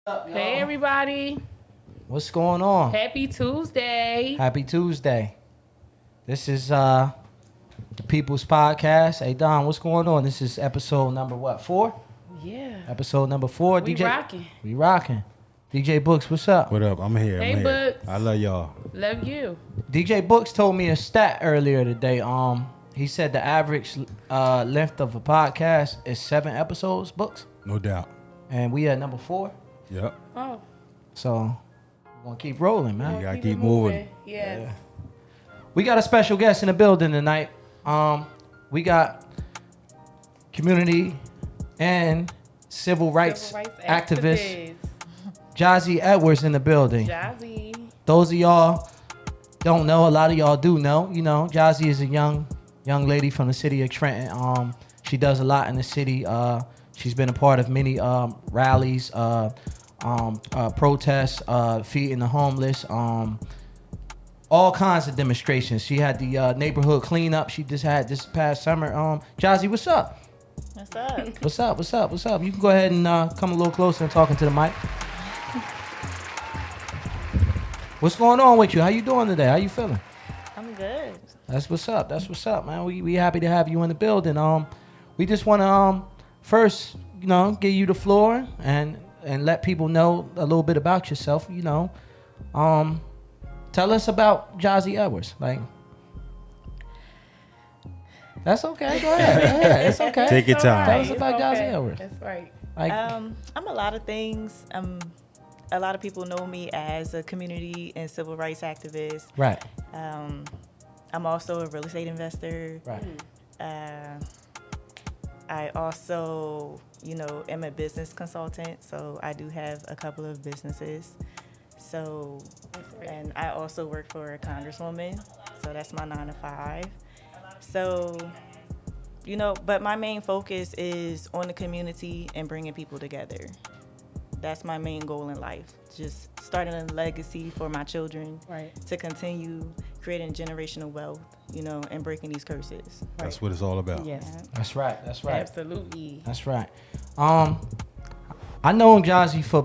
Up, y'all? Hey everybody. What's going on? Happy Tuesday. Happy Tuesday. This is the People's Podcast. Hey Don, what's going on? This is episode number what? 4? Yeah. Episode number 4. We DJ rocking. We rocking. DJ Books, what's up? What up? I'm here. Hey, I'm here. Books. I love y'all. Love you. DJ Books told me a stat earlier today. He said the average length of a podcast is 7 episodes, Books. No doubt. And we at number 4. Yep. Oh. So we're gonna keep rolling, man. You gotta keep moving. Yes. Yeah. We got a special guest in the building tonight. We got community and civil rights activist Jasi Edwards in the building. Jasi. Those of y'all don't know, a lot of y'all do know. You know, Jasi is a young lady from the city of Trenton. She does a lot in the city. She's been a part of many rallies, protests, feeding the homeless, all kinds of demonstrations. She had the neighborhood cleanup she just had this past summer. Jasi, what's up? What's up? What's up? What's up? What's up? You can go ahead and come a little closer and talking to the mic. What's going on with you? How you doing today? How you feeling? I'm good. That's what's up. That's what's up, man. We happy to have you in the building. We just want to first, give you the floor and let people know a little bit about yourself. Tell us about Jasi Edwards. Like, that's okay. Go ahead. It's okay. Take your time. Tell us about Jasi Edwards. That's right. Like, I'm a lot of things. A lot of people know me as a community and civil rights activist. right, I'm also a real estate investor. right. I also, am a business consultant, so I do have a couple of businesses. So, That's right. and I also work for a congresswoman, so that's my 9 to 5. So, but my main focus is on the community and bringing people together. That's my main goal in life. Just starting a legacy for my children to continue creating generational wealth, and breaking these curses. That's what it's all about. Yes. That's right. Absolutely. That's right. I known Jasi for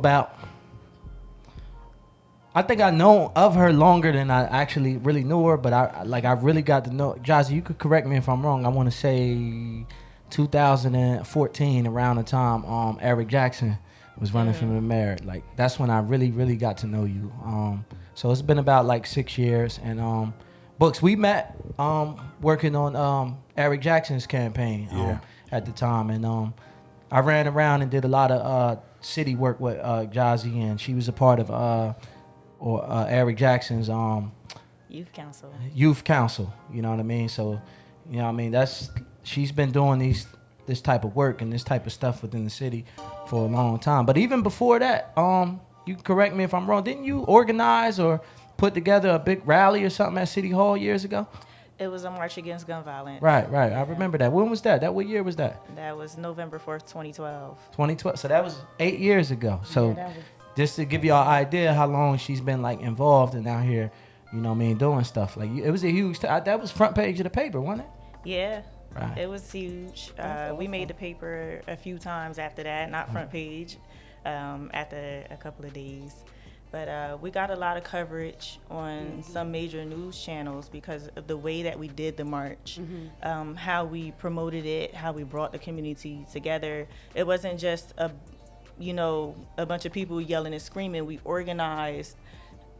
I think I know of her longer than I actually really knew her, but I really got to know Jasi. You could correct me if I'm wrong. I want to say 2014, around the time Eric Jackson was running for the mayor. Like that's when I really got to know you. So it's been about like 6 years, and Books, we met working on Eric Jackson's campaign at the time, and I ran around and did a lot of city work with Jasi, and she was a part of Eric Jackson's Youth council. Youth council. You know what I mean? So, you know what I mean? She's been doing this type of work and this type of stuff within the city for a long time. But even before that, you can correct me if I'm wrong. Didn't you organize or put together a big rally or something at City Hall years ago? It was a march against gun violence. Right. I remember that. When was that? What year was that? That was November 4th, 2012. 2012. So that was 8 years ago. So just to give y'all an idea how long she's been like involved and out here, you know what I mean, doing stuff. Like it was a huge, that was front page of the paper, wasn't it? Yeah. Right. It was huge. Awesome. We made the paper a few times after that, not front page, after a couple of days. But we got a lot of coverage on some major news channels because of the way that we did the march, how we promoted it, how we brought the community together. It wasn't just a bunch of people yelling and screaming. We organized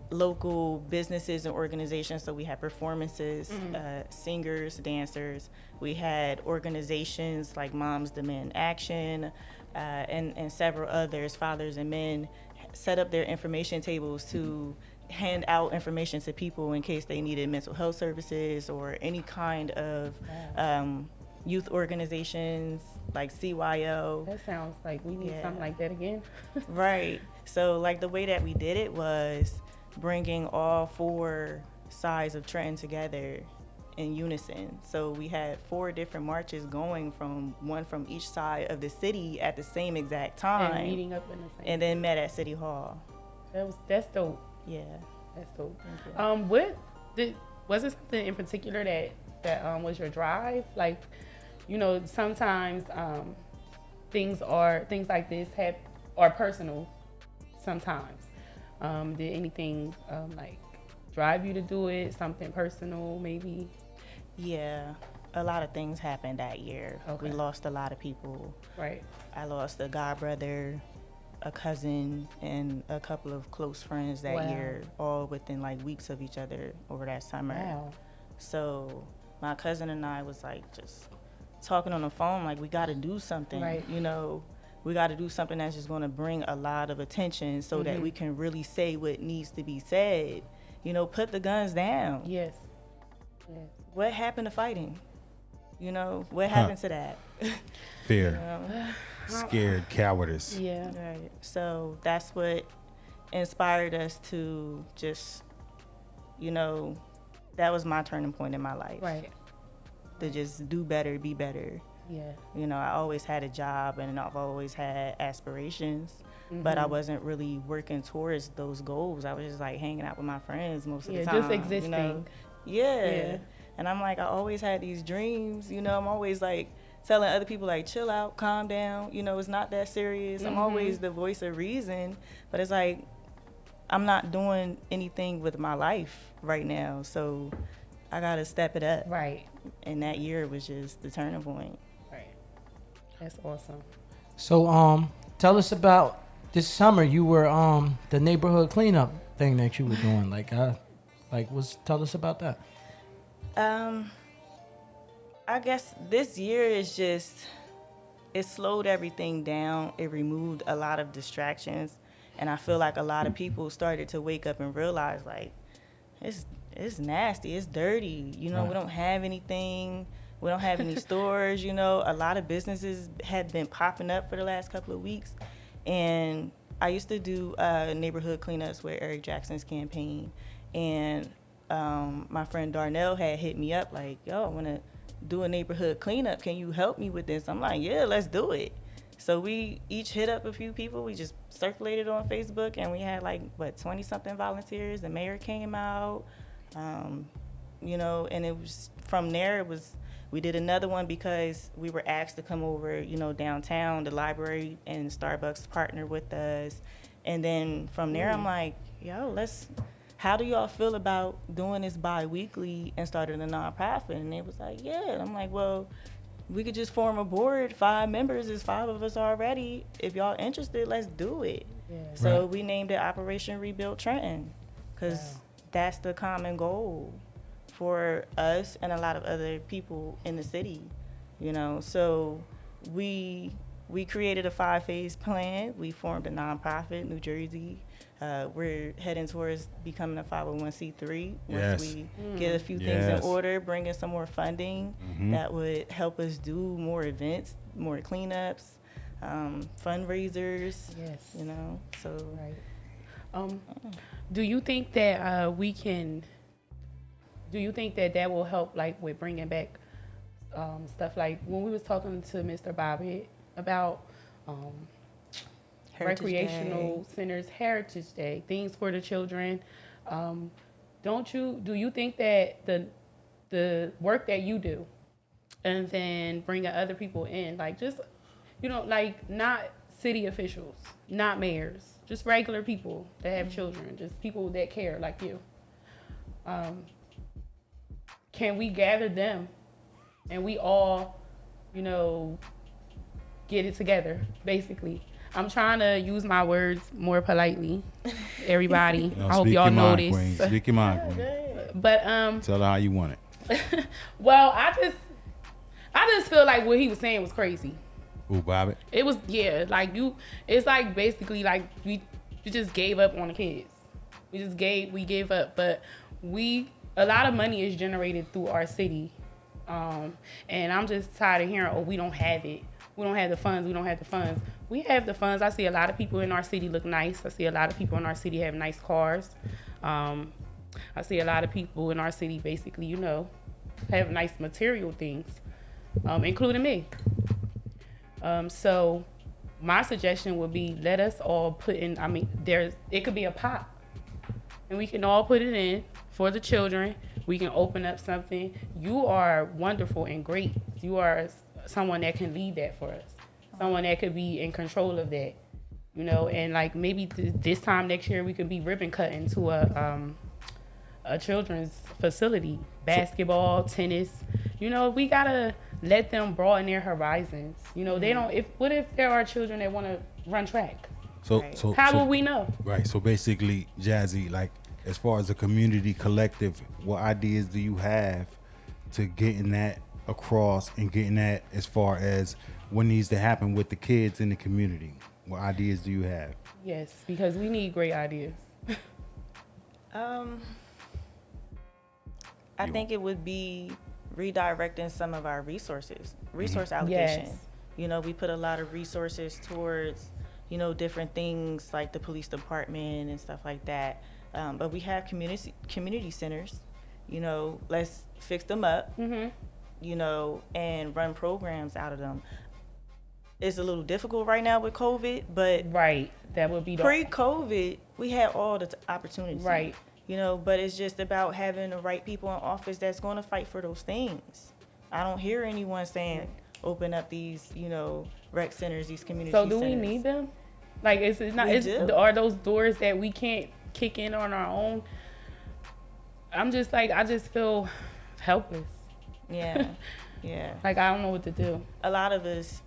local businesses and organizations. So we had performances, singers, dancers. We had organizations like Moms Demand Action, and several others, Fathers and Men, set up their information tables to hand out information to people in case they needed mental health services or any kind of youth organizations like CYO. That sounds like we need something like that again. Right. So like the way that we did it was bringing all 4 sides of Trenton together in unison. So we had 4 different marches going one from each side of the city at the same exact time. And meeting up in the same. And then met at City Hall. That's dope. Yeah. That's dope. Thank you. Was it something in particular that was your drive? Like, sometimes things like this are personal sometimes. Did anything like drive you to do it? Something personal maybe? Yeah, a lot of things happened that year. Okay. We lost a lot of people. Right. I lost a godbrother, a cousin, and a couple of close friends that year, all within like weeks of each other over that summer. Wow. So my cousin and I was like just talking on the phone, like we got to do something. Right. We got to do something that's just going to bring a lot of attention so that we can really say what needs to be said. Put the guns down. Yes. What happened to fighting? What happened to that? Fear. Scared, cowardice. Yeah. Right. So that's what inspired us to just, that was my turning point in my life. Right. To just do better, be better. Yeah. I always had a job and I've always had aspirations, but I wasn't really working towards those goals. I was just like hanging out with my friends most of the time. Just existing. Yeah. And I'm like, I always had these dreams, I'm always like telling other people like, chill out, calm down, it's not that serious. I'm always the voice of reason, but it's like, I'm not doing anything with my life right now. So I got to step it up. Right. And that year was just the turning point. Right. That's awesome. So tell us about this summer. You were the neighborhood cleanup thing that you were doing. Tell us about that. I guess this year is just, it slowed everything down. It removed a lot of distractions. And I feel like a lot of people started to wake up and realize like, it's nasty, it's dirty. We don't have anything. We don't have any stores, A lot of businesses had been popping up for the last couple of weeks. And I used to do neighborhood cleanups with Eric Jackson's campaign. And my friend Darnell had hit me up like, yo, I want to do a neighborhood cleanup. Can you help me with this? I'm like, yeah, let's do it. So we each hit up a few people. We just circulated on Facebook, and we had 20 something volunteers. The mayor came out, and it was from there. We did another one because we were asked to come over, downtown. The library and Starbucks partnered with us, and then from there, I'm like, yo, how do y'all feel about doing this bi-weekly and starting a nonprofit? And they was like, yeah. And I'm like, well, we could just form a board. 5 members is 5 of us already. If y'all interested, let's do it. Yeah. So we named it Operation Rebuild Trenton because that's the common goal for us and a lot of other people in the city, So we created a 5-phase plan. We formed a nonprofit, New Jersey. We're heading towards becoming a 501c3 once we get a few things in order, bring in some more funding that would help us do more events, more cleanups, fundraisers. Yes. So. Right. Do you think that Do you think that will help, with bringing back stuff like when we was talking to Mr. Bobbitt about recreational centers, Heritage Day, things for the children? Do you think that the work that you do, and then bringing other people in, not city officials, not mayors, just regular people that have children, just people that care like you, can we gather them and we all, get it together, basically? I'm trying to use my words more politely, everybody. I hope y'all know this. Queen. Speak your mind, Queen. But tell her how you want it. Well, I just feel like what he was saying was crazy. Ooh, Bobbitt? It was, it's basically we just gave up on the kids. We gave up, but a lot of money is generated through our city. And I'm just tired of hearing, we don't have it. We don't have the funds. We have the funds. I see a lot of people in our city look nice. I see a lot of people in our city have nice cars. I see a lot of people in our city basically, have nice material things, including me. So my suggestion would be, let us all put in, it could be a pot, and we can all put it in for the children. We can open up something. You are wonderful and great. You are someone that can lead that for us. Someone that could be in control of that, and maybe this time next year we could be ribbon cutting to a children's facility, basketball, tennis. We gotta let them broaden their horizons. They don't. What if there are children that want to run track? So how will we know? Right. So basically, Jazzy, as far as a community collective, what ideas do you have to getting that across and getting that as far as what needs to happen with the kids in the community? What ideas do you have? Yes, because we need great ideas. I think it would be redirecting some of our resource allocation. Yes. We put a lot of resources towards, different things like the police department and stuff like that. But we have community centers, let's fix them up, and run programs out of them. It's a little difficult right now with COVID, but right, that would be pre-COVID, we had all the opportunities. Right. But it's just about having the right people in office that's going to fight for those things. I don't hear anyone saying open up these, rec centers, these community centers. So do we need them? Are those doors that we can't kick in on our own? I just feel helpless. Yeah. Yeah. I don't know what to do. A lot of us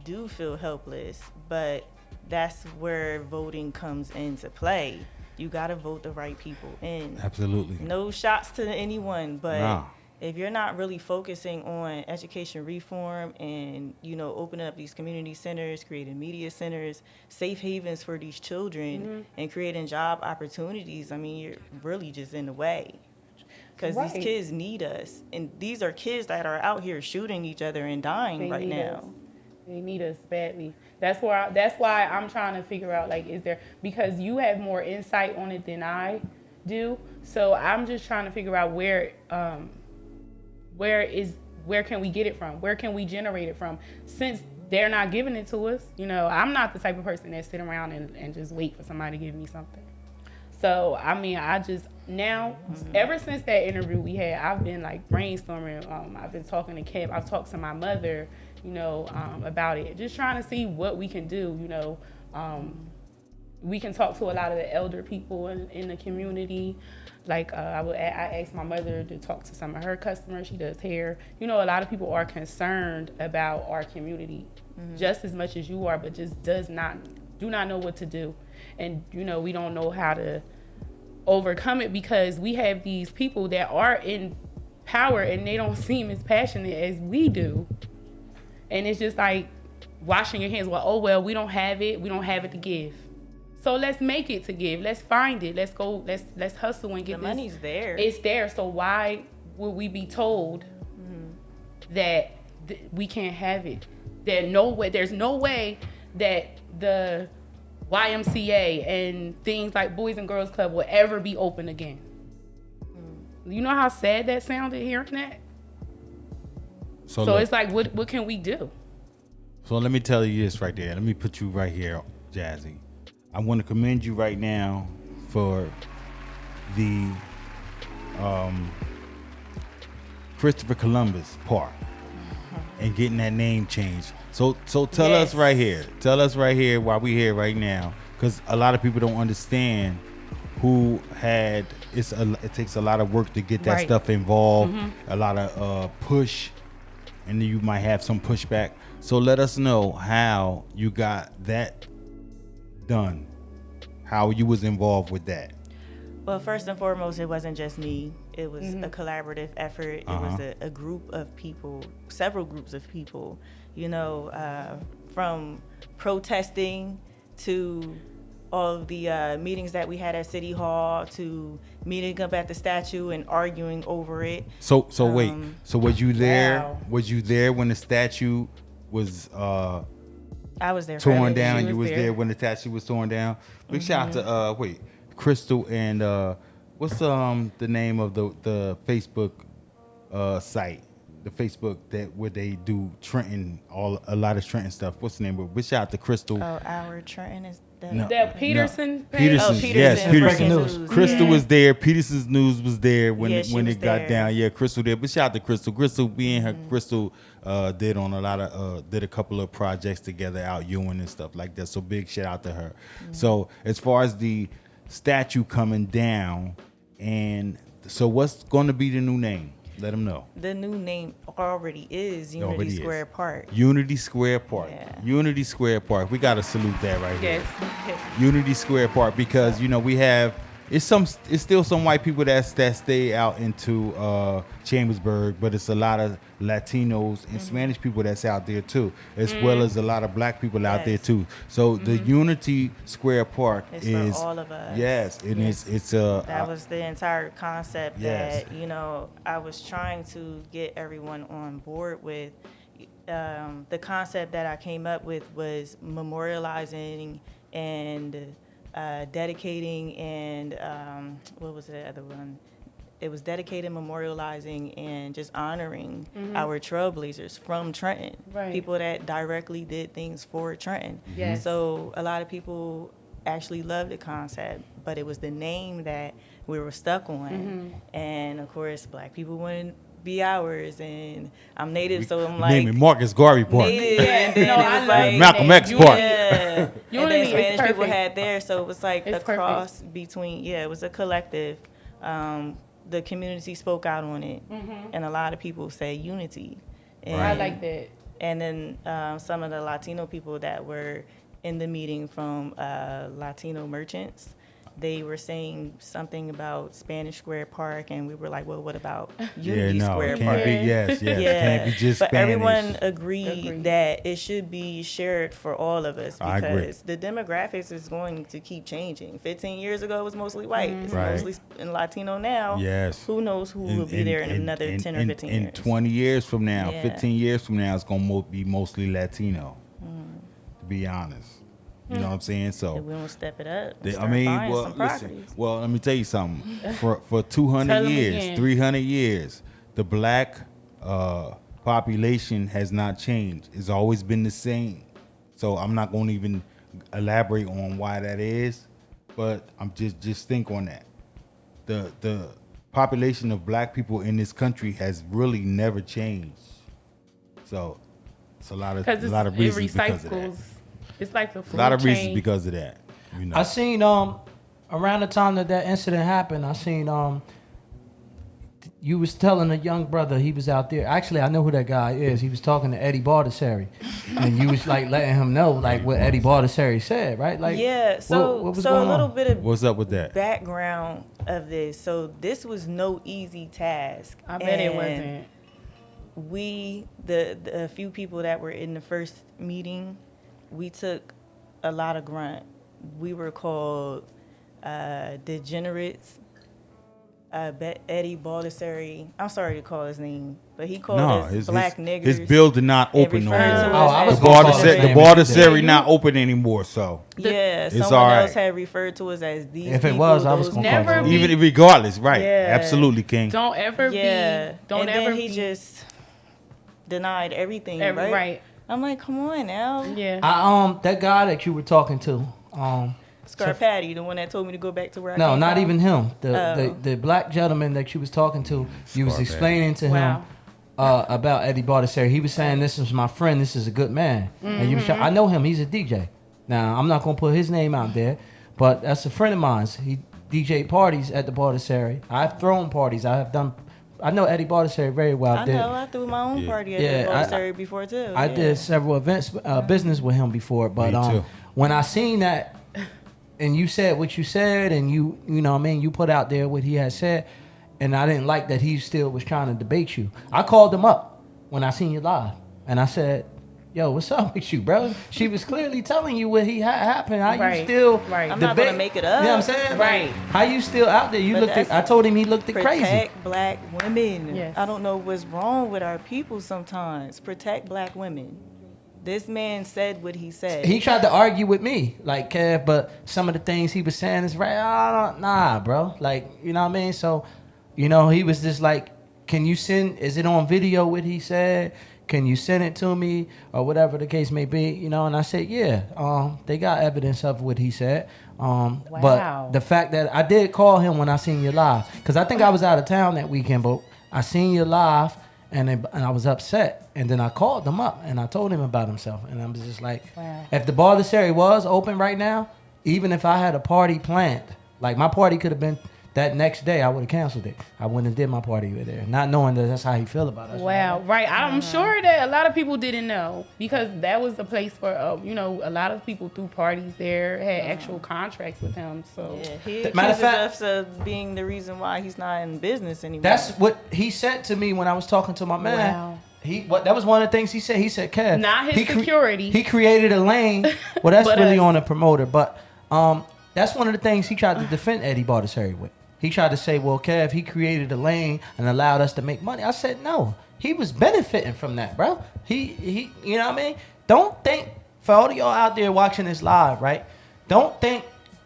do feel helpless, but that's where voting comes into play. You got to vote the right people in. Absolutely. No shots to anyone, but if you're not really focusing on education reform and, opening up these community centers, creating media centers, safe havens for these children, and creating job opportunities, you're really just in the way. Because these kids need us. And these are kids that are out here shooting each other and dying right now. They need us badly. That's why I'm trying to figure out, because you have more insight on it than I do. So I'm just trying to figure out where is where can we get it from? Where can we generate it from? Since they're not giving it to us, I'm not the type of person that sit around and just wait for somebody to give me something. So, I mean, I just now, ever since that interview we had, I've been like brainstorming. I've been talking to Kip. I've talked to my mother, about it. Just trying to see what we can do, we can talk to a lot of the elder people in the community. Like I asked my mother to talk to some of her customers. She does hair. A lot of people are concerned about our community just as much as you are, but just do not know what to do. And, we don't know how to overcome it because we have these people that are in power and they don't seem as passionate as we do. And it's just like washing your hands. Well, we don't have it. We don't have it to give. So let's make it to give. Let's find it. Let's go. Let's hustle and get the money's there. It's there. So why would we be told that we can't have it? There's no way that the YMCA and things like Boys and Girls Club will ever be open again. You know how sad that sounded hearing that? So look, it's like, what can we do? So let me tell you this right there. Let me put you right here, Jazzy. I want to commend you right now for the Christopher Columbus Park and getting that name changed. So tell us right here. Tell us right here why we here right now, because a lot of people don't understand it takes a lot of work to get that stuff involved, a lot of push, and then you might have some pushback. So let us know how you got that done, how you was involved with that. Well, first and foremost, it wasn't just me. It was a collaborative effort. It was a group of people, several groups of people, from protesting to all of the meetings that we had at City Hall to meeting up at the statue and arguing over it. So wait. So was you there? Wow. Was you there when the statue was I was there. torn down? You was there when the statue was torn down. Big shout out to Crystal and what's the name of the Facebook site? The Facebook where they do Trenton, a lot of Trenton stuff. What's the name of it? Big shout out to Crystal. Oh, our Trenton is the That Peterson page? Peterson's, yes, Peterson. Peterson. Crystal was there. Peterson's News was there when it got there. down. Yeah, Crystal there. But shout out to Crystal. Crystal being her, Crystal did a couple of projects together out Ewing and stuff like that. So big shout out to her. So as far as the statue coming down, and so what's going to be the new name? Let them know. The new name already is Unity Square Park. Unity Square Park. Yeah. Unity Square Park. We got to salute that right here. Yes. Unity Square Park, because we have it's still some white people that stay out into Chambersburg, but it's a lot of Latinos and Spanish people that's out there too, as well as a lot of black people out there too. So the Unity Square Park is for all of us. Yes, and it's that was the entire concept that I was trying to get everyone on board with. The concept that I came up with was memorializing and dedicating and what was the other one? It was dedicating, memorializing, and just honoring our trailblazers from Trenton. Right. People that directly did things for Trenton. Yes. So a lot of people actually loved the concept, but it was the name that we were stuck on. And of course, black people wouldn't be ours, and I'm Native, so I'm like name it Marcus Garvey Park. Native, and then it was like Malcolm X Park. Yeah. And then Spanish people perfect. had there, so it was like It's a cross between. Yeah, it was a collective. The community spoke out on it, and a lot of people said unity. And, I like that. And then some of the Latino people that were in the meeting from Latino merchants, they were saying something about Spanish Square Park, and we were like, well, what about Unity Square can't Park? be, yes, it can't be just but Spanish. everyone agreed that it should be shared for all of us, I agree. because the demographics is going to keep changing. 15 years ago, it was mostly white. It's mostly in Latino now. Yes. Who knows who will be there in another 10 or 15 years. In 20 years from now, Yeah. 15 years from now, it's going to be mostly Latino, to be honest. You know what I'm saying? So If we don't step it up, They- start buying some listen. properties. Well, let me tell you something. For 200 Tell 'em years, again. 300 years, the black population has not changed. It's always been the same. So I'm not going to even elaborate on why that is, but I'm just think on that. The population of black people in this country has really never changed. So it's a lot of reasons because of that. It's like the food A lot of chain. reasons because of that. You know. I seen around the time that incident happened, I seen you was telling a young brother he was out there. Actually, I know who that guy is. He was talking to Eddie Baldessari, and you was like letting him know like what Eddie Baldessari said, right? Like Yeah, so what was so going a little on? bit of What's up with that? background of this. So this was no easy task. I bet it And wasn't. We, the few people that were in the first meeting, we took a lot of grunt. We were called degenerates. Eddie Baldessari, I'm sorry to call his name, but he called us black niggers. His building not open no more. referred to Oh, us I as was The gonna call his Baldessari, name the if you did. Baldessari not open anymore. So Yeah, It's someone all right. else had referred to us as these If it people, was, I was those gonna Never call him. be- even regardless, right? Yeah. Absolutely, King. Don't ever Yeah, be. Don't and ever then he be. just denied everything, Right. right? I'm like, come on now. Yeah. That guy that you were talking to, Scarpati, the one that told me to go back to where I no, came not from. even him. Oh. The black gentleman that you was talking to, you was Scarpati. explaining to Wow. him about Eddie Baldessari. He was saying, "This is my friend. This is a good man." And you was I know him. He's a DJ. Now I'm not gonna put his name out there, but that's a friend of mine. He DJ parties at the Baldessari. I've thrown parties. I know Eddie Baldessari very well. I know, I threw my own party at Yeah, the I- Baldessari before too. I yeah. did several events, business with him before, but Me too. when I seen that, and you said what you said, and you know what I mean, you put out there what he had said, and I didn't like that he still was trying to debate you. I called him up when I seen you live, and I said, "Yo, what's up with you, bro?" She was clearly telling you what he had happened. How you Right, still right. I'm not debate? gonna make it You know up. what I'm saying? Right. How you still out there? You But looked. I that's told him he looked crazy. Protect black women. Yes. I don't know what's wrong with our people sometimes. Protect black women. This man said what he said. He tried to argue with me, like, Kev, but some of the things he was saying is right. Nah, bro. Like, you know what I mean? So, you know, he was just like, can you send, is it on video what he said? Can you send it to me? Or whatever the case may be, you know? And I said, yeah, they got evidence of what he said. Wow. But the fact that I did call him when I seen you live, because I think I was out of town that weekend, but I seen you live. And I was upset, and then I called him up and I told him about himself, and I was just like, Wow. if the Baldessari was open right now, even if I had a party planned, like my party could have been that next day, I would have canceled it. I wouldn't have did my party with there, not knowing that that's how he feel about us. Wow, right. I'm sure that a lot of people didn't know because that was the place for, a lot of people threw parties there, had actual contracts with him. So Yeah, he Matter of accuses fact- us of being the reason why he's not in business anymore. That's what he said to me when I was talking to my man. Wow. That was one of the things he said. He said, "Kev, Not his security. He created a lane. Well, that's But really us. on a promoter, but that's one of the things he tried to defend Eddie Baldessari with. He tried to say, well, Kev, he created a lane and allowed us to make money. I said, no, he was benefiting from that, bro. He, you know what I mean? Don't think, for all of y'all out there watching this live, right? Don't think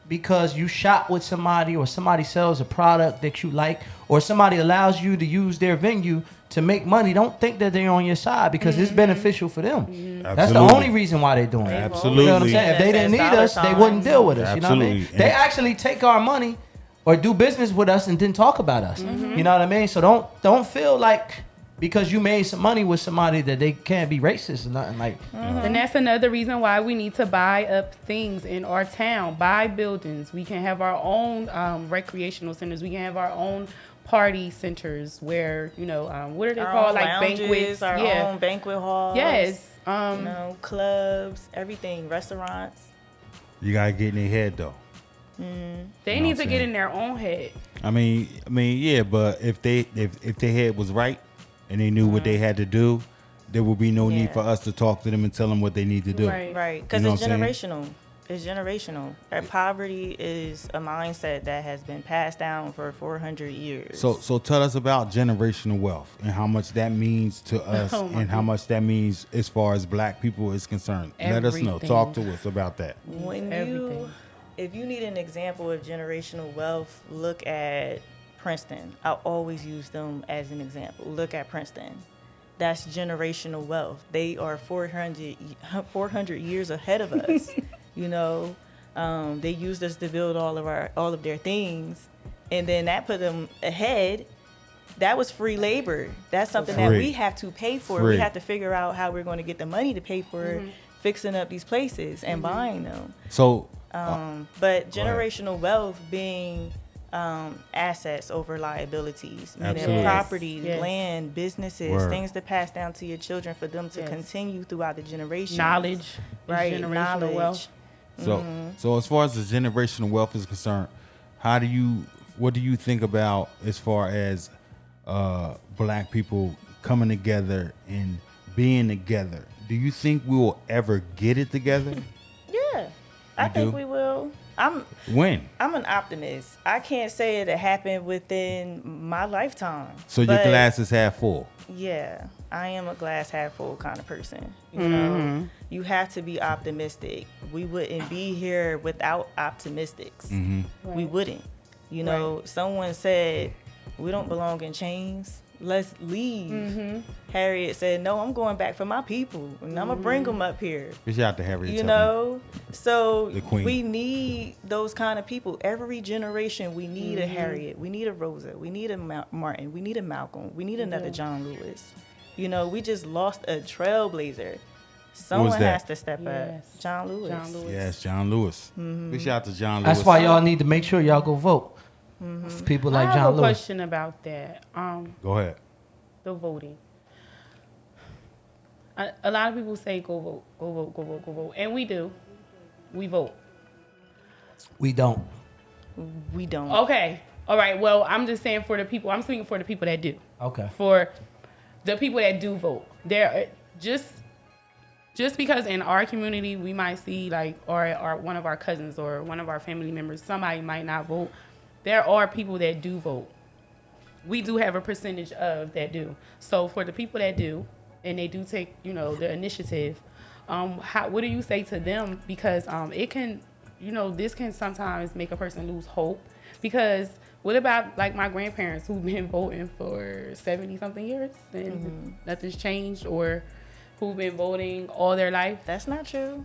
because you shop with somebody or somebody sells a product that you like or somebody allows you to use their venue to make money. Don't think that they're on your side because it's beneficial for them. That's the Absolutely. only reason why they're doing it. Absolutely. You know what I'm saying? If they didn't need us, they wouldn't deal with us. You know what I mean? Absolutely. They actually take our money or do business with us and then talk about us. You know what I mean? So don't feel like because you made some money with somebody that they can't be racist or nothing like. And that's another reason why we need to buy up things in our town, buy buildings. We can have our own recreational centers. We can have our own party centers where, what are they our called? own Like lounges, banquets. our own banquet halls. Yes. Clubs, everything, restaurants. You gotta get in their head though. They You know need what to I'm get saying? in their own head. I mean, yeah, but if their head was right and they knew what they had to do, there would be no need Yeah. for us to talk to them and tell them what they need to do. Right. Right, because You know it's what I'm generational. It's generational. Our poverty is a mindset that has been passed down for 400 years. So tell us about generational wealth and how much that means to us Oh, my and how much that means as far as black people is concerned. Let us know. Everything. Talk to us about that. Everything. If you need an example of generational wealth, look at Princeton. I always use them as an example. Look at Princeton. that's generational wealth. They are 400 years ahead of us. You know, they used us to build all of their things, and then that put them ahead. That was free labor. That's something that we have to pay for. We have to figure out how we're going to get the money to pay for fixing up these places and buying them. So, but generational wealth being assets over liabilities, meaning Absolutely. property, Yes. land, businesses, Word. things to pass down to your children for them to continue throughout the generations. Knowledge, Right, generational knowledge. wealth. so as far as the generational wealth is concerned, what do you think about as far as black people coming together and being together? Do you think we will ever get it together? Yeah, I think do? we will. When? I'm an optimist. I can't say it'll happen within my lifetime. So your but glass is half full. Yeah, I am a glass half full kind of person. You know, you have to be optimistic. We wouldn't be here without optimistics. We wouldn't. You know, someone said, we don't belong in chains. Let's leave. Harriet said, no, I'm going back for my people, and I'm going to bring them up here. Shout out to Harriet. You know, so The queen. we need those kind of people. Every generation, we need a Harriet, we need a Rosa, we need a Martin, we need a Malcolm, we need another John Lewis. You know, we just lost a trailblazer. Someone that? has to step up. John Lewis. John Lewis. Yes, John Lewis. Big shout out to John Lewis. That's why y'all need to make sure y'all go vote for people like I have John a Lewis. question about that. Go ahead. The voting. A lot of people say go vote, go vote, go vote, go vote, and we do. We vote. We don't. We don't. Okay. All right. Well, I'm just saying for the people. I'm speaking for the people that do. Okay. For the people that do vote, there just because in our community we might see like or one of our cousins or one of our family members, somebody might not vote. There are people that do vote. We do have a percentage of that do. So for the people that do, and they do take, you know, the initiative, what do you say to them? Because it can, you know, this can sometimes make a person lose hope. Because what about like my grandparents who've been voting for 70 something years and nothing's changed, or who've been voting all their life? That's not true.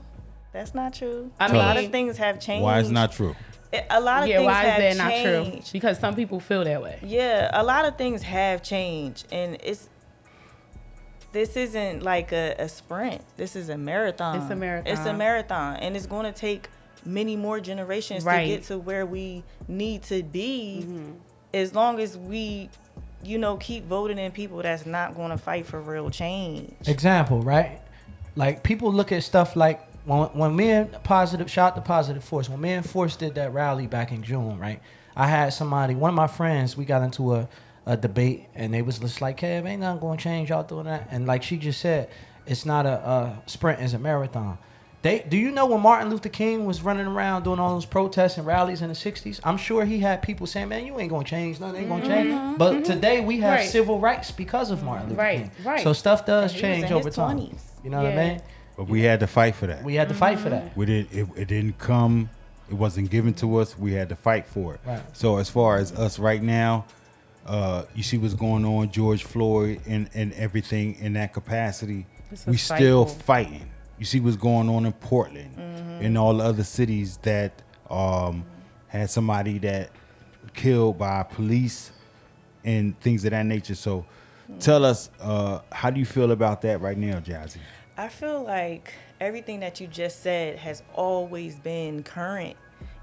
That's not true. I A lot mean- of things have changed. Why is not true? A lot of Yeah, things why have is that not true? changed. Because some people feel that way. Yeah, a lot of things have changed, and this isn't like a sprint. This is a marathon. It's a marathon. It's a marathon, and it's going to take many more generations Right. to get to where we need to be. As long as we, you know, keep voting in people that's not going to fight for real change. Example, right? Like people look at stuff like when me and Positive, shout out to Positive Force, when me and Force did that rally back in June, right? I had somebody, one of my friends, we got into a debate, and they was just like, Kev, ain't nothing gonna change, y'all doing that. And like she just said, it's not a sprint, it's a marathon. Do you know when Martin Luther King was running around doing all those protests and rallies in the 60s? I'm sure he had people saying, man, you ain't gonna change, nothing ain't gonna change. But today we have Right. civil rights because of Martin Luther Right, King. right. So stuff does And he was change in over his time. 20s. You know what I Yeah. mean? But we had to fight for that. We had to fight for that. We did. It didn't come. It wasn't given to us. We had to fight for it. Right. So as far as us right now, you see what's going on, George Floyd and everything in that capacity. It's a We still cycle. fighting. You see what's going on in Portland and all the other cities that had somebody that killed by police and things of that nature. So tell us, how do you feel about that right now, Jasi? I feel like everything that you just said has always been current.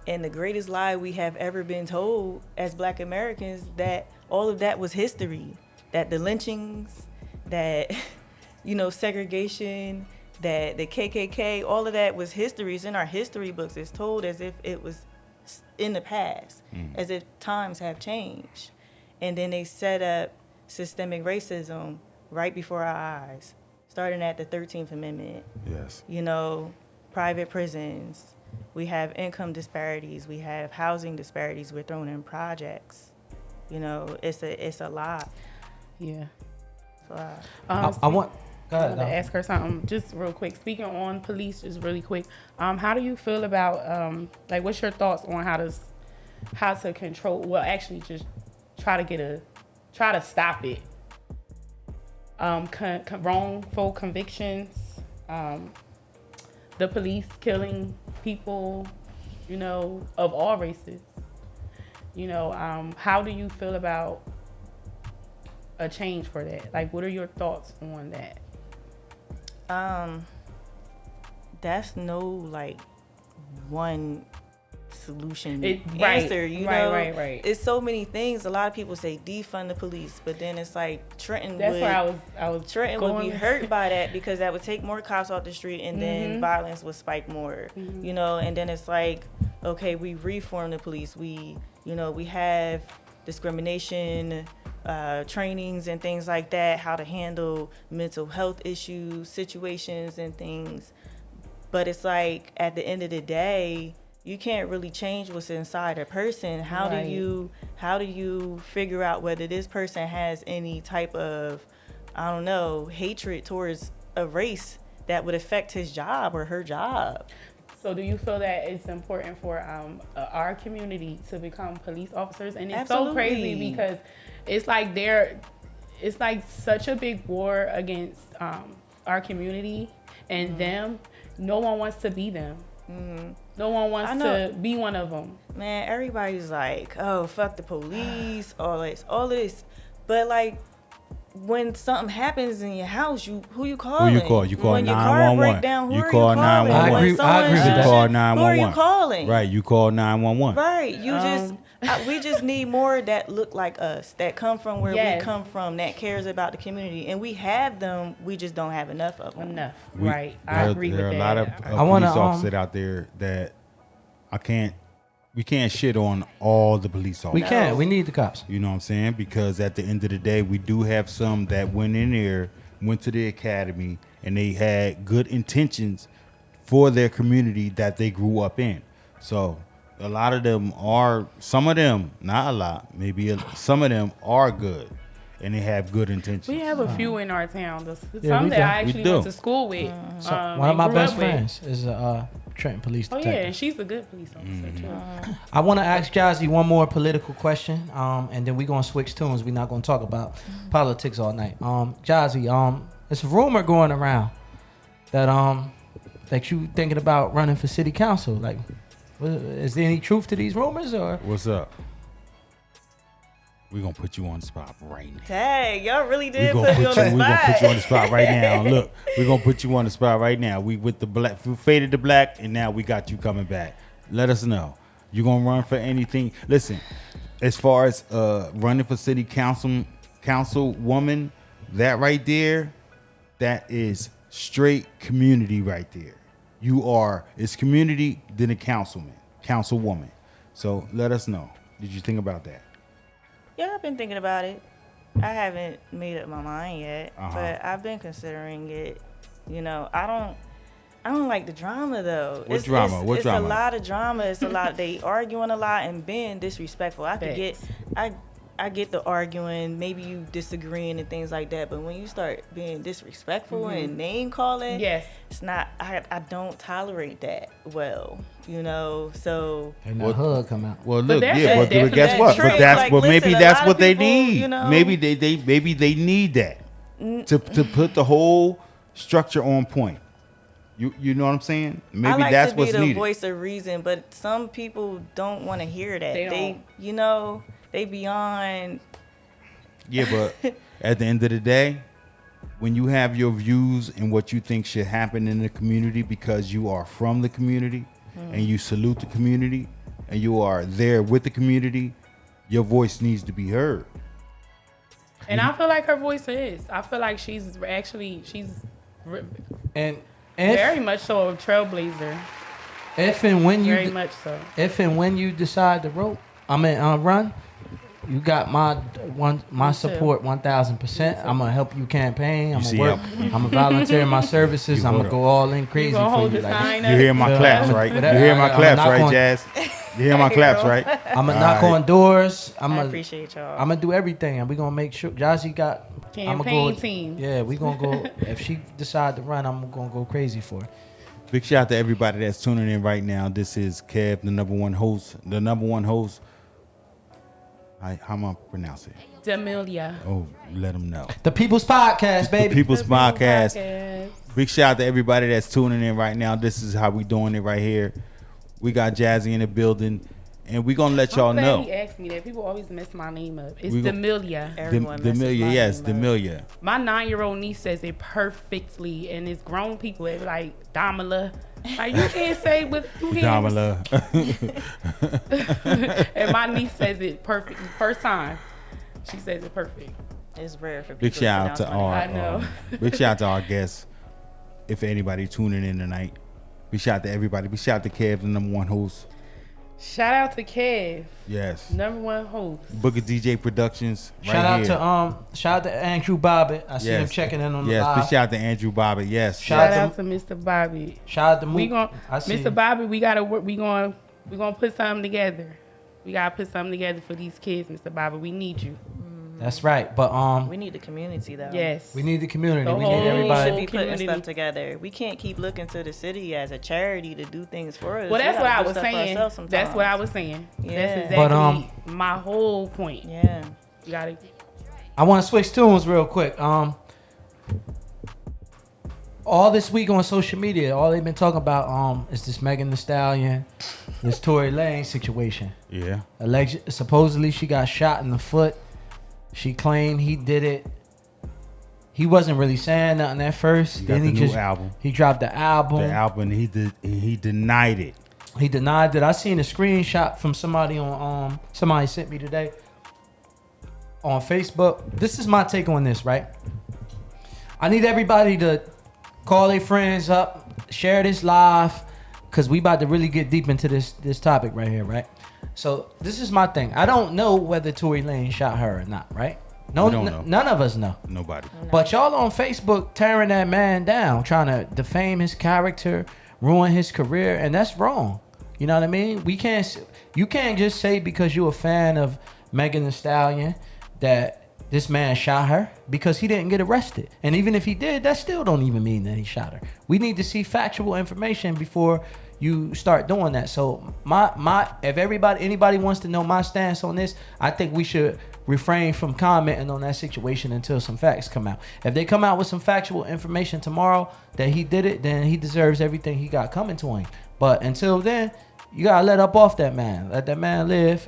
And the greatest lie we have ever been told as Black Americans, that all of that was history. That the lynchings, that, you know, segregation, that the KKK, all of that was history. It's in our history books. It's told as if it was in the past, as if times have changed. And then they set up systemic racism right before our eyes, starting at the 13th Amendment. Yes. You know, private prisons. We have income disparities. We have housing disparities. We're thrown in projects. You know, it's a lot. Yeah. It's a lot. I want. Go I ahead. wanted to ask her something just real quick. Speaking on police, just really quick. How do you feel about like what's your thoughts on how to control? Well, actually, just try to stop it. wrongful convictions, the police killing people, of all races. How do you feel about a change for that? Like, what are your thoughts on that? That's no like one solution Right, answer. You right, know, right. It's so many things. A lot of people say defund the police, but then it's like Trenton. That's where I was. Trenton would be hurt by that because that would take more cops off the street, and then violence would spike more. And then it's like, okay, we reform the police. We have discrimination trainings and things like that, how to handle mental health issues, situations, and things. But it's like at the end of the day, you can't really change what's inside a person. How do you figure out whether this person has any type of, I don't know, hatred towards a race that would affect his job or her job? So do you feel that it's important for our community to become police officers? And it's Absolutely. So crazy because it's like such a big war against our community and them. No one wants to be them. No one wants to be one of them. Man, everybody's like, oh, fuck the police, all this. But like, when something happens in your house, who you calling? Who you call? You call when 911. Your car break down, who you are call you calling? 911. I agree with that. You call 911. Who are you calling? Right, you call 911. Right, we just need more that look like us, that come from where we come from, that cares about the community, and we have them. We just don't have enough of them. Right. I agree with that. There are a lot of police officers out there that we can't shit on all the police officers. We can't. We need the cops. You know what I'm saying? Because at the end of the day, we do have some that went in there, went to the academy, and they had good intentions for their community that they grew up in. So a lot of them some of them, not a lot, maybe some of them are good, and they have good intentions. We have a few in our town. Yeah, Some we that do. I actually went to school with. One of my best friends is a Trenton police detective. Oh yeah, and she's a good police officer too. I want to ask Jasi one more political question, and then we're going to switch tunes. We're not going to talk about politics all night. Jasi, there's a rumor going around that you thinking about running for city council. Like, is there any truth to these rumors? Or What's up? We're going to put you on the spot right now. Dang, y'all really did put me on the spot. We're going to put you on the spot right now. Look, we're going to put you on the spot right now. We with the black, we faded the black, and now we got you coming back. Let us know. You going to run for anything? Listen, as far as running for city council woman, that right there, that is straight community right there. It's community, then a councilwoman. So let us know. Did you think about that? Yeah, I've been thinking about it. I haven't made up my mind yet, but I've been considering it. I don't like the drama though. What drama? It's a lot of drama. It's a lot. They arguing a lot and being disrespectful. I get the arguing, maybe you disagreeing and things like that, but when you start being disrespectful and name calling, it's not. I don't tolerate that. So. and the hug come out. Well, look, but guess what? But maybe that's what they need. You know? Maybe they need that to put the whole structure on point. You know what I'm saying? Maybe that's what's needed. I like to be the voice of reason, but some people don't want to hear that. They beyond. Yeah, but at the end of the day, when you have your views and what you think should happen in the community because you are from the community and you salute the community and you are there with the community, your voice needs to be heard. And I feel like her voice is. I feel like she's And very much so a trailblazer. If and when you Very much so. If and when you decide to run, you got my support 1,000%. I'm gonna help you campaign. I'm gonna volunteer my services. I'm gonna go all in crazy for you. Like, you hear my claps, right? You hear my claps, right, Jazz? You hear my claps, right? I'm gonna knock on doors. I appreciate y'all. I'm gonna do everything, and we're gonna make sure Jasi got campaign team. Yeah, we gonna go. If she decide to run, I'm gonna go crazy for her. Big shout out to everybody that's tuning in right now. This is Kev, the number one host. How am I pronounce it? D'Amelia. Oh, let them know. The People's Podcast, The baby. People's The People's Podcast. Podcast. Big shout out to everybody that's tuning in right now. This is how we doing it right here. We got Jazzy in the building, and we gonna let y'all I'm glad know. he asked me that. People always mess my name up. It's We go- D'Amelia. Everyone messes D'Amelia, my yes, name up. D'Amelia. My 9-year-old niece says it perfectly, and it's grown people that like Damala. Like you can't say what you can't. Damala. And my niece says it perfect. First time, she says it perfect. It's rare for people Big shout out to pronounce my name. our I know. big shout out to our guests. If anybody tuning in tonight, big shout out to everybody. Big shout out to Kev, the #1 host. Shout out to Kev, Yes. #1 host. Booker DJ Productions. Right Shout out here. shout out to Andrew Bobbitt. I see him checking in on the Yes, live. big shout out to Andrew Bobbitt. Yes. Shout Shout out out to Mr. Bobby. Shout out to We Mook. gon' I see Mr. him. Bobby, we gotta work. We gonna put something together. We gotta put something together for these kids, Mr. Bobby. We need you. That's right. But We need the community though. Yes. we need the community. The We whole need We should everybody. be putting community. stuff together. We can't keep looking to the city as a charity to do things for us. Well, We that's what gotta I do was stuff for saying. ourselves That's what I sometimes. was saying. Yeah. That's exactly But, my whole point. Yeah. You gotta. I want to switch tunes real quick. All this week on social media, all they've been talking about is this Megan Thee Stallion, this Tory Lanez situation. Yeah. Supposedly she got shot in the foot. She claimed he did it. He wasn't really saying nothing at first. He got Then the he new just album. he dropped the album. The album. He denied it. He denied that. I seen a screenshot from somebody on somebody sent me today on Facebook. This is my take on this, right? I need everybody to call their friends up, share this live, cause we about to really get deep into this topic right here, right? So this is my thing. I don't know whether Tory Lanez shot her or not, right? No, We don't know. none of us know. Nobody. But y'all on Facebook tearing that man down, trying to defame his character, ruin his career, and that's wrong. You know what I mean? You can't just say because you're a fan of Megan Thee Stallion that this man shot her, because he didn't get arrested. And even if he did, that still don't even mean that he shot her. We need to see factual information before you start doing that. So if anybody wants to know my stance on this, I think we should refrain from commenting on that situation until some facts come out. If they come out with some factual information tomorrow that he did it, then he deserves everything he got coming to him. But until then, you gotta let up off that man. Let that man live.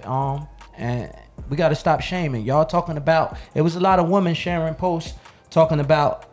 And we gotta stop shaming. Y'all talking about, it was a lot of women sharing posts talking about,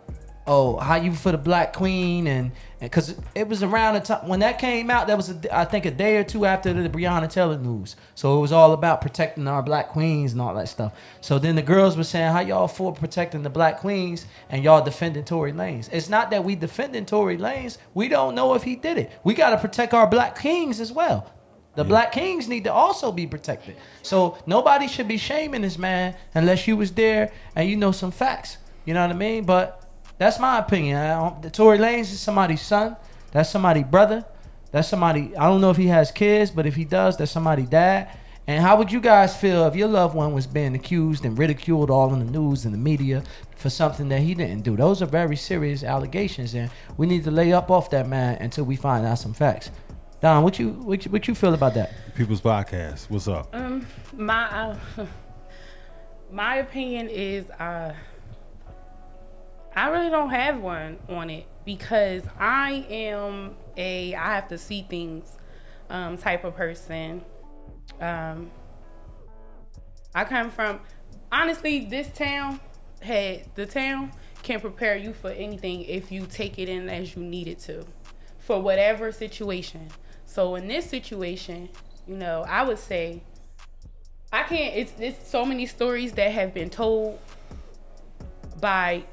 oh, how you for the black queen, and because it was around the time when that came out, that was I think a day or two after the Breonna Taylor news. So it was all about protecting our black queens and all that stuff. So then the girls were saying, how y'all for protecting the black queens and y'all defending Tory Lanez? It's not that we defending Tory Lanez. We don't know if he did it. We got to protect our black kings as well. The black kings need to also be protected. So nobody should be shaming this man unless you was there and you know some facts. You know what I mean? But that's my opinion. The Tory Lanez is somebody's son. That's somebody's brother. That's somebody, I don't know if he has kids, but if he does, that's somebody's dad. And how would you guys feel if your loved one was being accused and ridiculed all in the news and the media for something that he didn't do? Those are very serious allegations, and we need to lay up off that man until we find out some facts. Don, what you feel about that? People's Podcast. What's up? My opinion is I really don't have one on it, because I am I have to see things type of person. I come from, honestly, the town can prepare you for anything if you take it in as you need it to, for whatever situation. So in this situation, I would say I can't, it's so many stories that have been told by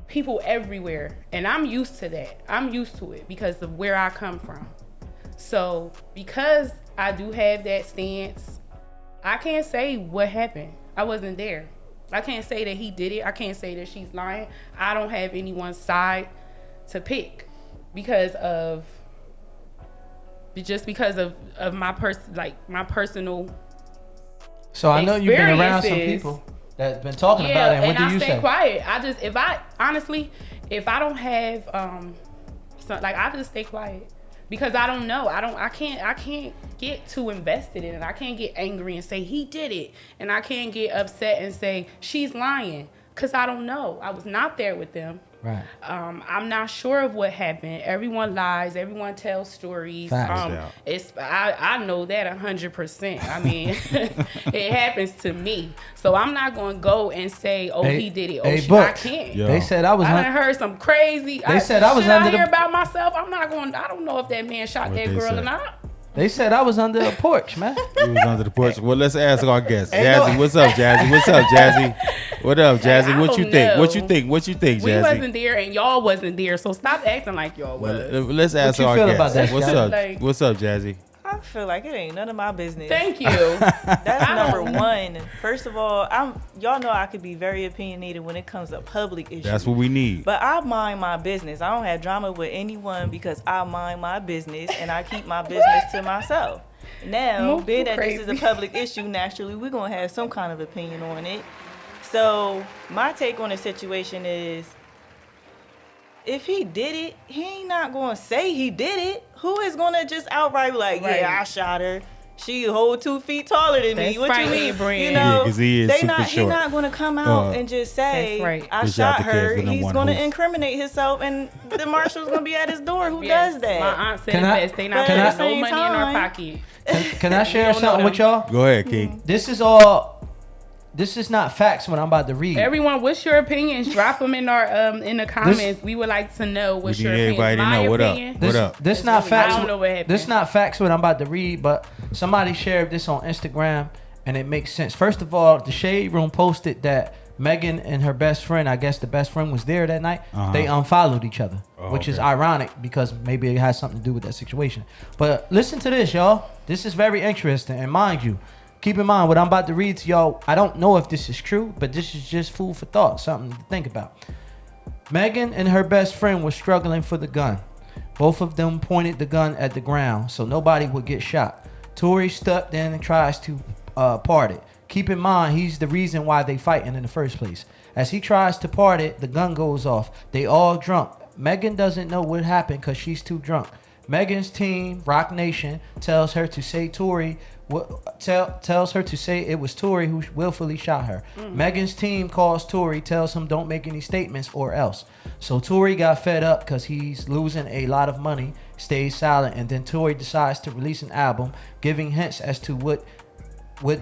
people everywhere, and I'm used to that. I'm used to it because of where I come from. So because I do have that stance, I can't say what happened. I wasn't there. I can't say that he did it. I can't say that she's lying. I don't have anyone's side to pick because of my personal. So I know you've been around some people that's been talking about it. And what do you say? I stay quiet. If I don't have I just stay quiet, because I don't know. I can't get too invested in it. I can't get angry and say he did it, and I can't get upset and say she's lying, because I don't know. I was not there with them. Right. I'm not sure of what happened. Everyone lies. Everyone tells stories. I know that 100%. I mean, it happens to me. So I'm not going to go and say, oh, he did it. Oh, I can't. Yo. They said I was. I done heard some crazy. They said I was under the. About myself. I'm not going. I don't know if that man shot that girl or not. They said I was under a porch, man. You was under the porch. Well, let's ask our guest. Jazzy, what's up, Jazzy? What's up, Jazzy? What up, Jazzy? What you think? What you think? What you think, Jazzy? We wasn't there and y'all wasn't there, so stop acting like y'all was. Let's ask our guest. About that, what's up? What's up, Jazzy? I feel like it ain't none of my business. Thank you. That's number one. First of all, y'all know I could be very opinionated when it comes to public issues. That's what we need. But I mind my business. I don't have drama with anyone because I mind my business and I keep my business to myself. Now, being that this is a public issue, naturally, we're going to have some kind of opinion on it. So, my take on the situation is, if he did it, he ain't not going to say he did it. Who is going to just outright be like, yeah, I shot her. She a whole 2 feet taller than me. What you mean? You know, he is super short. He's not going to come out and just say, I shot her. He's going to incriminate himself, and the marshal's going to be at his door. Who does that? My aunt said best. They not putting no money in our pocket. Can I share something with y'all? Go ahead, King. This is not facts what I'm about to read. Everyone, what's your opinions? Drop them in our in the comments. We would like to know what's your opinion. Everybody know what up. What up? This not facts. I don't know what happened. This not facts what I'm about to read, but somebody shared this on Instagram and it makes sense. First of all, the Shade Room posted that Megan and her best friend, I guess the best friend was there that night. They unfollowed each other, which is ironic because maybe it has something to do with that situation. But listen to this, y'all. This is very interesting, and mind you, keep in mind what I'm about to read to y'all. I don't know if this is true, but this is just food for thought, something to think about. Megan and her best friend were struggling for the gun. Both of them pointed the gun at the ground so nobody would get shot. Tory stepped in and tries to part it. Keep in mind, he's the reason why they fighting in the first place. As he tries to part it, the gun goes off. They all drunk. Megan doesn't know what happened because she's too drunk. Megan's team, Rock Nation, tells her to say it was Tory who willfully shot her. Megan's team calls Tory, tells him don't make any statements or else. So Tory got fed up because he's losing a lot of money, stays silent, and then Tory decides to release an album giving hints as to what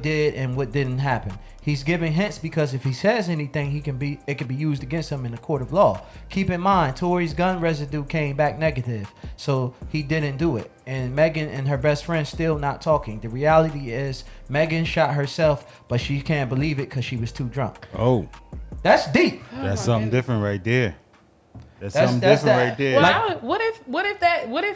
did and what didn't happen. He's giving hints because if he says anything, it can be used against him in the court of law. Keep in mind, Tory's gun residue came back negative, so he didn't do it. And Megan and her best friend still not talking. The reality is Megan shot herself, but she can't believe it because she was too drunk. Oh, that's deep. That's something different right there. That's something different right there. Well, what if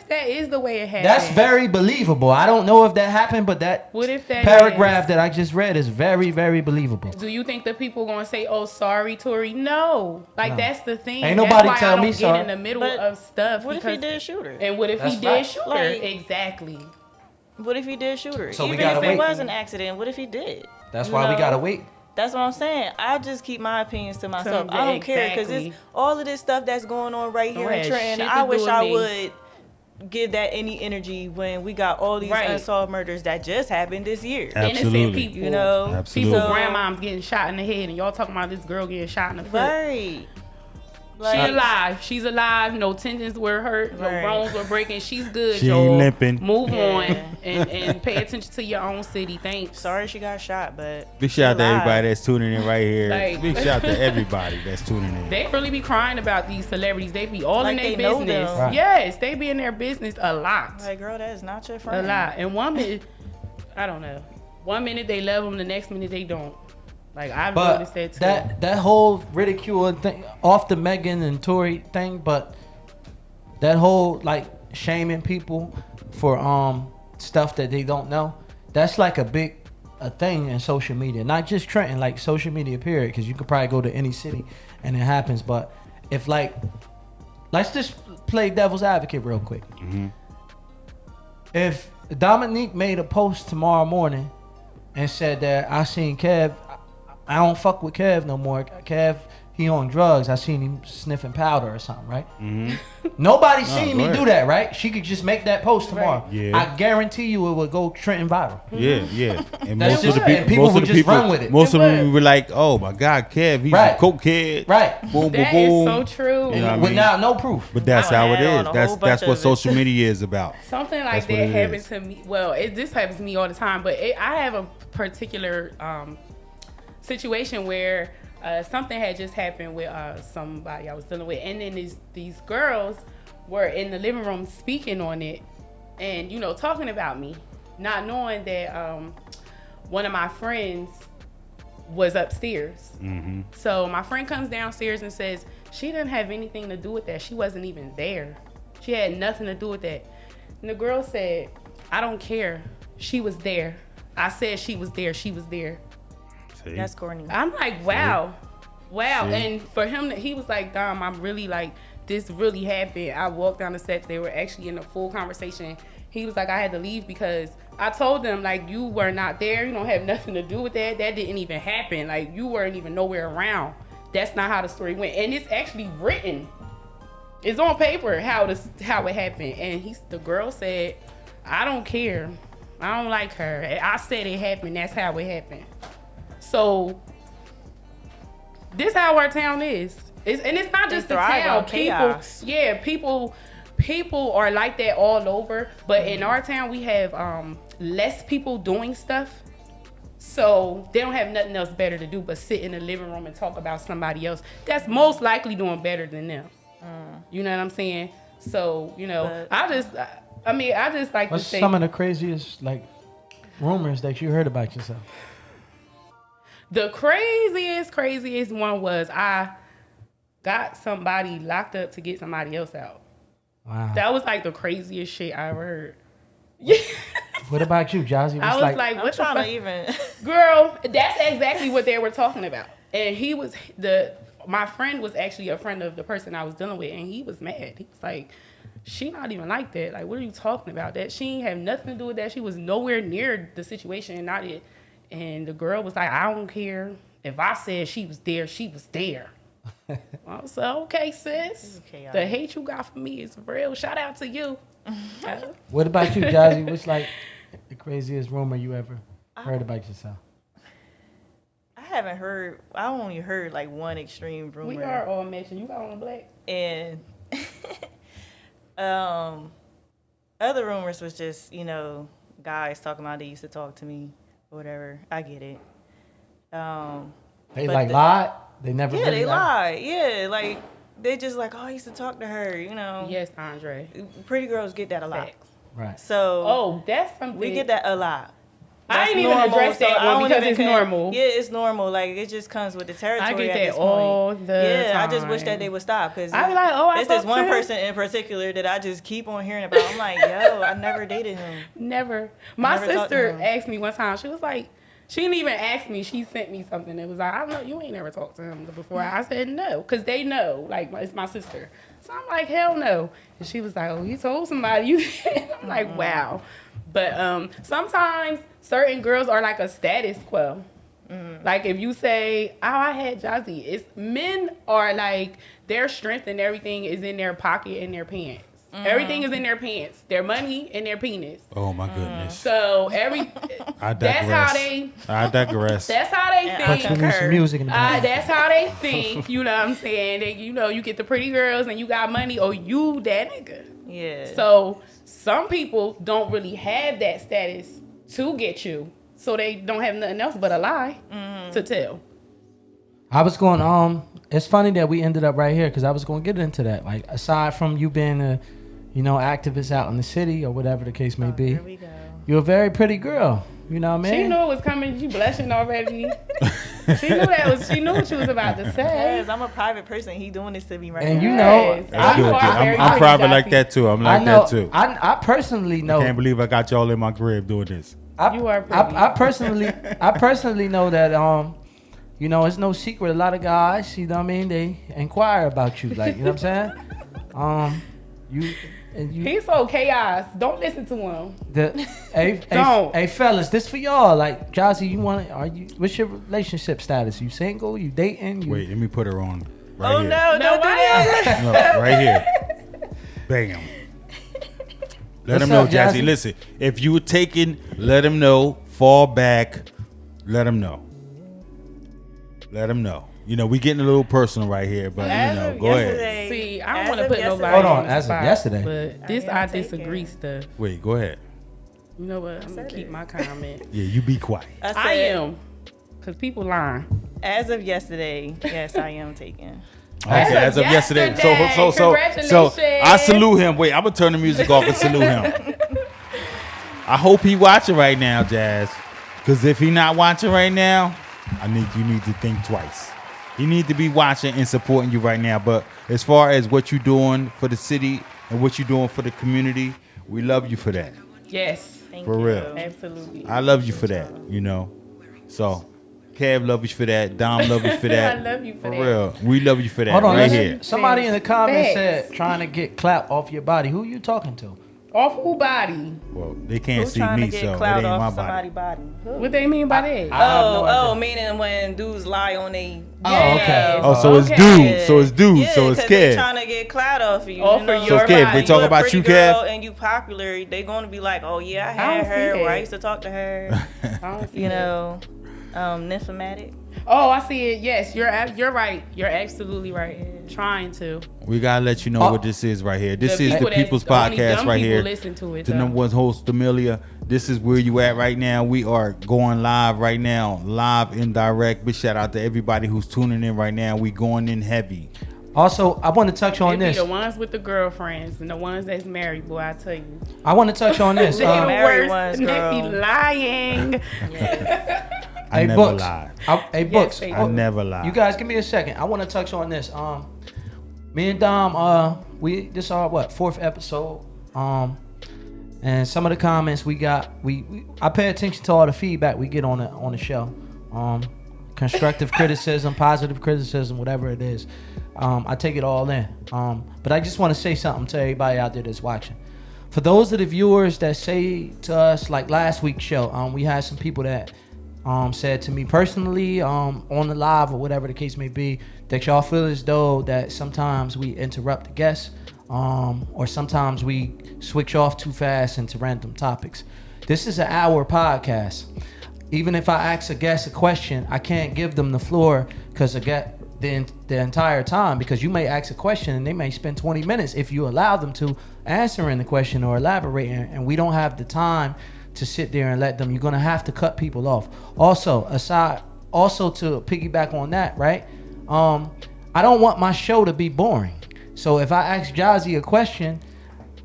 that is the way it happened? That's very believable. I don't know if that happened, but that paragraph that I just read is very, very believable. Do you think the people gonna say, "Oh, sorry, Tory"? No, that's the thing. Ain't nobody that's why tell I don't me get sorry. in the middle of stuff. What if he did shoot her? And what if he did shoot her? Exactly. What if he did shoot her? So even if it was an accident, what if he did? That's why we gotta wait. That's what I'm saying. I just keep my opinions to myself. I don't care because it's all of this stuff that's going on right here in Trenton. I wish I would give that any energy when we got all these unsolved murders that just happened this year. Absolutely. Innocent people, Absolutely. people, grandmoms getting shot in the head, and y'all talking about this girl getting shot in the foot. Right. She alive. She's alive. No tendons were hurt. No bones were breaking. She's good. She ain't limping. Move on and pay attention to your own city. Thanks. Sorry she got shot, but big shout out to everybody that's tuning in right here. Big shout out to everybody that's tuning in. They really be crying about these celebrities. They be all in their business. Right. Yes, they be in their business a lot. Like, girl, that is not your friend. A lot. And one minute, I don't know. 1 minute they love them, the next minute they don't. Like, I've noticed that too. That whole ridicule thing off the Megan and Tory thing, but that whole shaming people for stuff that they don't know, that's like a thing in social media. Not just Trenton, like social media period, because you could probably go to any city and it happens. But if let's just play devil's advocate real quick. Mm-hmm. If Dominique made a post tomorrow morning and said that I seen Kev, I don't fuck with Kev no more. Kev, he on drugs. I seen him sniffing powder or something, right? Mm-hmm. Nobody seen me go do ahead. that, right? She could just make that post tomorrow. Right. Yeah. I guarantee you it would go trending viral. Yeah. And That's most of the just- people, and people most would of the just people, run with it. most It of them would. were like, "Oh my God, Kev, he's Right. a coke kid." Right. Boom, boom, That boom. is so true. You know what I mean? Without no proof. But that's I how would it add on is. a whole That's bunch what of it. social media is about. Something like That's what that it happened is. to me. Well, this happens to me all the time, but I have a particular situation where something had just happened with somebody I was dealing with, and then these girls were in the living room speaking on it, and talking about me, not knowing that one of my friends was upstairs. Mm-hmm. So my friend comes downstairs and says she didn't have anything to do with that. She wasn't even there. She had nothing to do with that. And the girl said, "I don't care. She was there. I said she was there. She was there." That's corny. I'm like, wow. See? And for him, he was like, "Dom, I'm really like, this really happened." I walked down the steps. They were actually in a full conversation. He was like, "I had to leave because I told them, like, you were not there. You don't have nothing to do with that. That didn't even happen. Like, you weren't even nowhere around. That's not how the story went." And it's actually written. It's on paper how it happened. And the girl said, "I don't care. I don't like her. I said it happened. That's how it happened." So this how our town is. And it's not just the thrive town. on chaos. People are like that all over. But in our town, we have less people doing stuff. So they don't have nothing else better to do but sit in the living room and talk about somebody else that's most likely doing better than them. You know what I'm saying? So, I just like What's to say some of the craziest rumors that you heard about yourself? the craziest one was I got somebody locked up to get somebody else out. Wow. That was like the craziest shit I ever heard. Yeah. What about you, Jazzy? I was like, I'm what the trying fuck? to even. Girl, that's exactly what they were talking about. And my friend was actually a friend of the person I was dealing with, and he was mad. He was like, "She not even like that. Like, what are you talking about? That she ain't have nothing to do with that. She was nowhere near the situation, not it." And the girl was like, "I don't care. If I said she was there, she was there." I was like, "Okay, sis. Okay, The hate you got for me is real. Shout out to you." What about you, Jazzy? What's the craziest rumor you ever heard about yourself? I haven't heard. I only heard like one extreme rumor. We are all mentioned. You got on the black. And other rumors was just guys talking about they used to talk to me or whatever. I get it. They But lied. They never. Yeah, really they lied. lie. Yeah, like they just like, "Oh, I used to talk to her." Yes, Andre. Pretty girls get that a lot. Facts. Right. So Oh, that's something. we get that a lot. I That's didn't even normal, address so that I one don't because even it's care. normal. Yeah, it's normal. Like it just comes with the territory. I get at that this point. all the I just wish that time. they would stop because I be like, "Oh, I it's this talked one to him." person in particular that I just keep on hearing about. I'm like, yo, I never dated him. Never. My Never talked to sister him. asked me one time. She was like, she didn't even ask me. She sent me something. It was like, "I know you ain't never talked to him before." I said no, because they know. Like, it's my sister. So I'm like, hell no. And she was like, "Oh, you told somebody you did." I'm like, wow. But sometimes certain girls are like a status quo. Like if you say, "Oh, I had Jazzy," men are like their strength and everything is in their pocket and their pants. Everything is in their pants. Their money and their penis. Oh my goodness. So I digress. that's how they. I digress. That's how they And I But think. you need some music in the background. That's how they think. You know what I'm saying? They, you get the pretty girls and you got money, or you that nigga. Yeah. So some people don't really have that status to get you, so they don't have nothing else but a lie to tell. I was going. It's funny that we ended up right here because I was going to get into that. Like, aside from you being a, activist out in the city or whatever the case may be, Here we go. you're a very pretty girl. You know what I mean? She knew it was coming. She blushing already. She knew what you was about to say. Yes, I'm a private person. He doing this to me right And now. you know, Yes. That's You good. are I'm very I'm pretty, private like Jazzy. that too. I'm I like know. that too. I personally know. Can't believe I got y'all in my crib doing this. You are pretty. I personally know that it's no secret. A lot of guys, you know what I mean, they inquire about you, like, you know what I'm saying? You He's so chaos. Don't listen to him. hey fellas, this for y'all. Like Jasi, what's your relationship status? You single? You dating? Wait, let me put her on right here. No, don't do that. No, right here. Bam. Let him know, Jasi. Listen, if you were taken, let him know. Fall back. Let him know. Let him know. We getting a little personal right here, but go ahead. See, I don't want to put nobody. Hold on, on the as spot, of yesterday. But this I disagree stuff. Wait, go ahead. You know what? I'm gonna keep my comment. Yeah, you be quiet. I am, cause people lying. As of yesterday, yes, I am taken. Okay, as of yesterday. So I salute him. Wait, I'm gonna turn the music off and salute him. I hope he watching right now, Jazz. Cause if he not watching right now, you need to think twice. He need to be watching and supporting you right now. But as far as what you're doing for the city and what you're doing for the community, we love you for that. Yes, Thank For you. real. absolutely. I love you for that, So, Kev love you for that. Dom love you for that. I love you for that. real. We love you for that. Hold on, right listen. here. Somebody in the comments Facts. said trying to get clap off your body. Who you talking to? Off who body? Well, they can't Who's see trying me, to get so it clout ain't my off body. somebody's body? Who? What they mean by that? I have no idea. Meaning when dudes lie on they. Oh, okay. Oh, so it's dude. So it's dude. Yeah, so it's 'cause they Kev. trying to get clout off of you. Off you know? of your So, Kev, body. they talk You a about pretty you, girl Kev? and you popular, they gonna be like, oh yeah, I I had don't see her, that. or I used to talk to her. I don't see You that. know, nymphomatic. Oh, I see it. Yes, you're right. You're absolutely right. Trying to. We gotta let you know what this is right here. This is the people that- People's only Podcast dumb right people here. Listen to it. The though. number one host, Amelia. This is where you at right now. We are going live right now, live and direct. Big shout out to everybody who's tuning in right now. We going in heavy. Also, I want to touch on It be this. the ones with the girlfriends and the ones that's married, boy. I tell you, I want to touch on this. they the married worst. ones, And they girl. be lying. I Hey, never Books. lie. Hey, Books. they I do. never lie. You guys, give me a second. I want to touch on this. Me and Dom, this is our fourth episode. And some of the comments we got, I pay attention to all the feedback we get on the show. Constructive criticism, positive criticism, whatever it is. I take it all in. But I just want to say something to everybody out there that's watching. For those of the viewers that say to us, like last week's show, we had some people that said to me personally on the live or whatever the case may be, that y'all feel as though that sometimes we interrupt the guests, or sometimes we switch off too fast into random topics. This is an hour podcast. Even if I ask a guest a question, I can't give them the floor because the entire time, because you may ask a question and they may spend 20 minutes if you allow them to answering the question or elaborating, and we don't have the time to sit there and let them. You're gonna have to cut people off. Also to piggyback on that, right? I don't want my show to be boring. So if I ask Jasi a question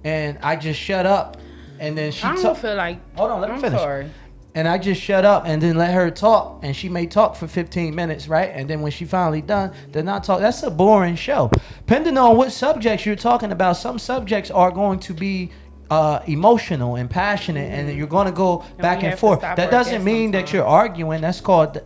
and I just shut up and then she I don't feel like. hold on, let me I'm finish. sorry. And I just shut up and then let her talk, and she may talk for 15 minutes, right? And then when she finally done, then I talk. That's a boring show. Depending on what subjects you're talking about, some subjects are going to be emotional and passionate, and you're going to go back we and have to forth. stop That our doesn't guests mean that sometimes. you're arguing. That's called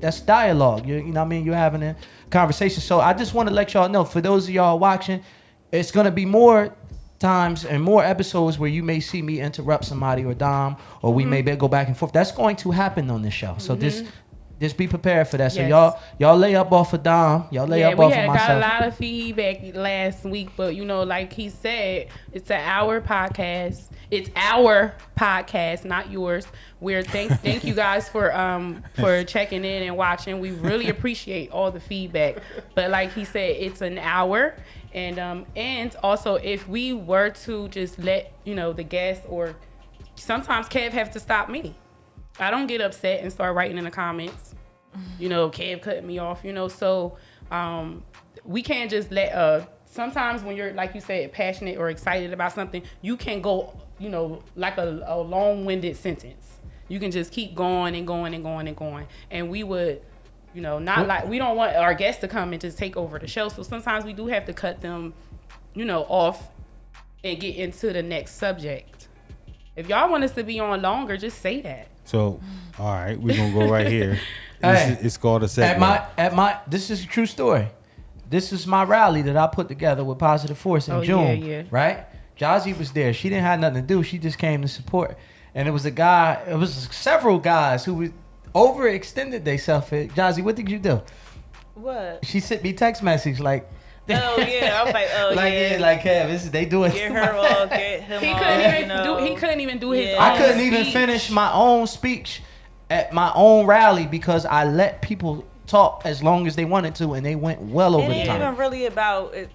that's dialogue. You know what I mean? You're having a conversation. So I just want to let y'all know, for those of y'all watching, it's going to be more times and more episodes where you may see me interrupt somebody or Dom, or we may go back and forth. That's going to happen on this show. So just be prepared for that. So Yes. y'all lay up off of Dom. Y'all lay up we off had of got a myself. lot of feedback last week, but like he said, it's an hour podcast. It's our podcast, not yours. We're thank you guys for checking in and watching. We really appreciate all the feedback. But like he said, it's an hour. And also, if we were to just let the guests, or sometimes Kev have to stop me. I don't get upset and start writing in the comments. Kev cutting me off. So we can't just let. Sometimes when you're, like you said, passionate or excited about something, you can go like a long-winded sentence. You can just keep going and going and going and going, and we would. Not like we don't want our guests to come and just take over the show. So sometimes we do have to cut them, off and get into the next subject. If y'all want us to be on longer, just say that. So, all right, we're gonna go right here. Hey, It's called a segment. This is a true story. this is my rally that I put together with Positive Force in June, yeah. right? Jasi was there. She didn't have nothing to do. She just came to support. And it was several guys who overextended themselves. Jasi, what did you do? What? She sent me text message like, Oh yeah, I was like, oh like, yeah, like, Kev, they doing get too her much. all, get him He all. couldn't even do his. Yeah. Own I couldn't even speech. finish my own speech at my own rally because I let people talk as long as they wanted to, and they went well over It the ain't time. even really about it.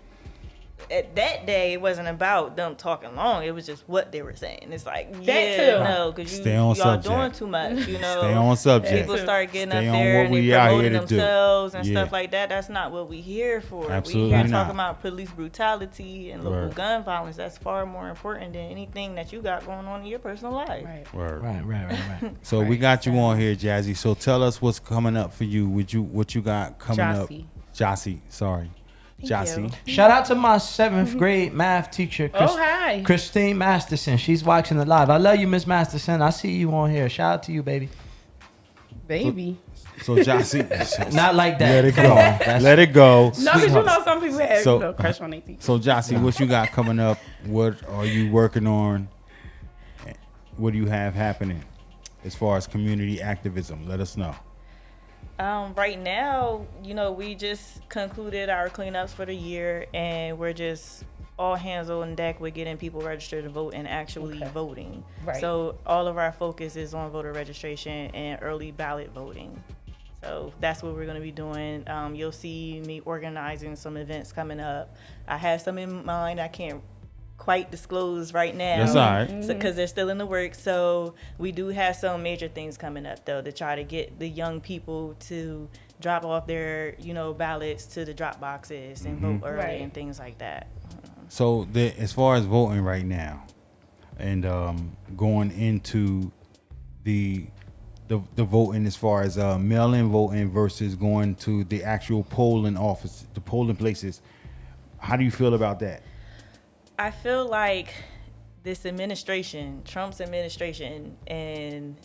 At that day, it wasn't about them talking long. It was just what they were saying. It's like, That yeah, too. no, because Stay on y'all subject. doing too much. You know, Stay on subject. people start getting Stay up on there what and they we out here promoting to do. themselves and Yeah. stuff like that. That's not what we here for. Absolutely we here not. talking about police brutality and local Word. gun violence. That's far more important than anything that you got going on in your personal life. Right. Word. Right. So we got you on here, Jasi. So tell us what's coming up for you. What you got coming up? Jasi, sorry. Jasi. Shout out to my 7th grade math teacher, Hi. Christine Masterson. She's watching the live. I love you, Miss Masterson. I see you on here. Shout out to you, baby. Baby. So Jasi, Not like that. let it Come go. on. That's- Let it go. No, because you know some people have So- crush on their teeth. So Jasi, what you got coming up? What are you working on? What do you have happening as far as community activism? Let us know. Right now, we just concluded our cleanups for the year, and we're just all hands on deck with getting people registered to vote and actually voting. Right. So all of our focus is on voter registration and early ballot voting. So that's what we're going to be doing. You'll see me organizing some events coming up. I have some in mind. I can't quite disclose right now. That's all right. Because they're still in the works. So we do have some major things coming up, though, to try to get the young people to drop off their, ballots to the drop boxes and vote early Right. and things like that. So as far as voting right now, and going into the voting as far as mail-in voting versus going to the actual polling office, the polling places, how do you feel about that? I feel like this administration, Trump's administration, and,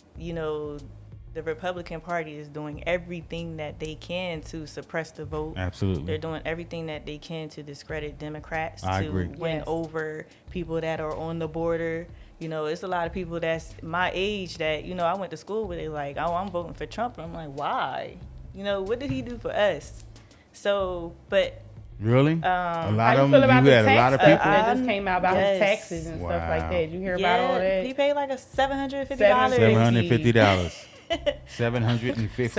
the Republican Party is doing everything that they can to suppress the vote. Absolutely. They're doing everything that they can to discredit Democrats, I to agree. win Yes. over people that are on the border. It's a lot of people that's my age that, I went to school with. They're like, oh, I'm voting for Trump. And I'm like, why? What did he do for us? So, but Really? A How lot you of feel them. about You the had a lot of tax people. stuff that just came out about his Yes. taxes and stuff like Wow. that? You hear about all that? He paid like a $750. $750. $750.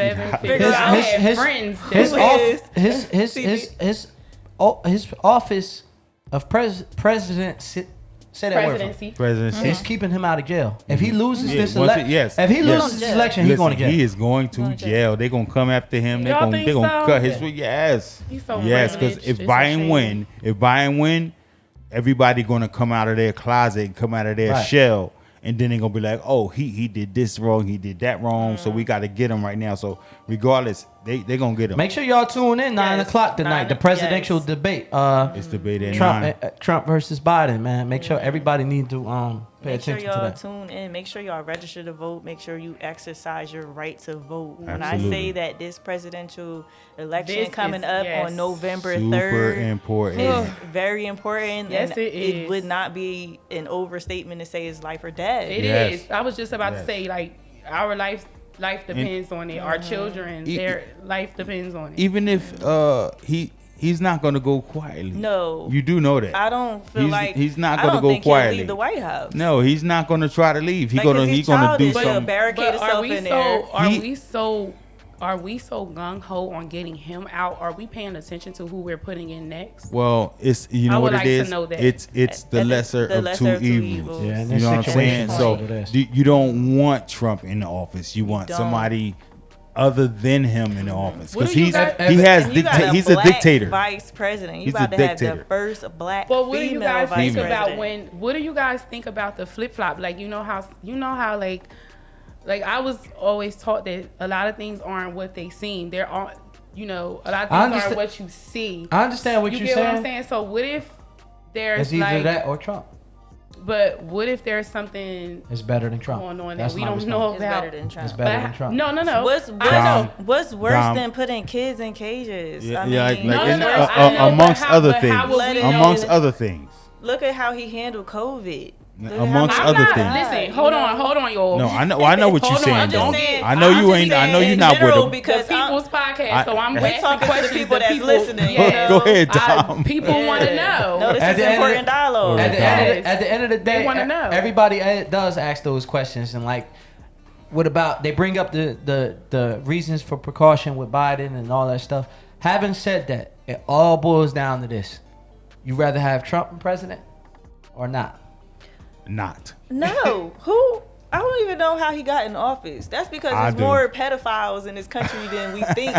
Figure out I had friends that His office of presidency. Say that word. Presidency. It's keeping him out of jail. If he loses Yeah, this once election, yes. if he Yes. loses this election, he's going to jail. He is going to jail. They're gonna come after him. They're Y'all gonna think so? cut his. Yes. He's so Yes, because privileged. if It's a Biden shame. win, everybody gonna come out of their closet and come out of their Right. shell, and then they're gonna be like, oh, he did this wrong, he did that wrong, so we got to get him right now. So regardless, they gonna get him. Make sure y'all tune in 9 Yes, o'clock tonight. 9, The presidential yes. debate. It's debated. Trump versus Biden. Man, make sure everybody need to pay Make sure attention to y'all that. tune in. Make sure y'all register to vote. Make sure you exercise your right to vote. When I Absolutely. say that this presidential election This coming is- up yes. on November Super 3rd important. is very important. Yes, and it is. It would not be an overstatement to say it's life or death. It Yes. is. I was just about Yes. to say, like, our life depends on it. Our children, their life depends on it. Even if he's not gonna go quietly. No. You do know that. I don't feel He's- like he's not I gonna don't go think quietly. He'll leave the White House. No, he's not gonna try to leave. He's Like, 'cause gonna he's do childish. He'll something. barricade But himself in there. are we so gung ho on getting him out? Are we paying attention to who we're putting in next? Well, it's I what would it like to is. know that. It's the lesser The of lesser two of two evils. evils. Yeah, in You this know what I'm saying? situation, So it is. you don't want Trump in the office. You want don't. somebody other than him in the office What because do you he's guys- he has And you got he's a black dictator. Vice president. You He's about a to have the dictator. first black But what do you female guys vice think about president. what do you guys think about the flip flop? Like you know how like I was always taught that a lot of things aren't what they seem. There aren't a lot of things aren't what you see. I understand what You you're get saying. what I'm saying? So what if there's It's either like that or Trump. But what if there's something It's better than Trump. going on that That's we my don't response. know It's about? better than Trump. It's better than Trump. No. What's worse Dom. than putting kids in cages? Yeah, I yeah, mean, No, and, no, I know, amongst but how- other but things. how will we know Amongst that- other things. look at how he handled COVID. Look at how Amongst much I'm other not, things. Listen, hold on, y'all. No, I know what you're Hold on, saying. I'm though. just saying- I know I'm you just ain't. I saying know you're in not with general them. because The people's podcast, so I'm We asking talking to the questions people that's listening, you Yes. Go ahead, Dom. People want to know. No, this At is the end of important the- dialogue. At the, Yes. at the end of the day, They wanna know. everybody does ask those questions, and like, what about they bring up the reasons for precaution with Biden and all that stuff. Having said that, it all boils down to this: you rather have Trump president or not? Not. No, who? I don't even know how he got in office. That's because I there's do. more pedophiles in this country than we think.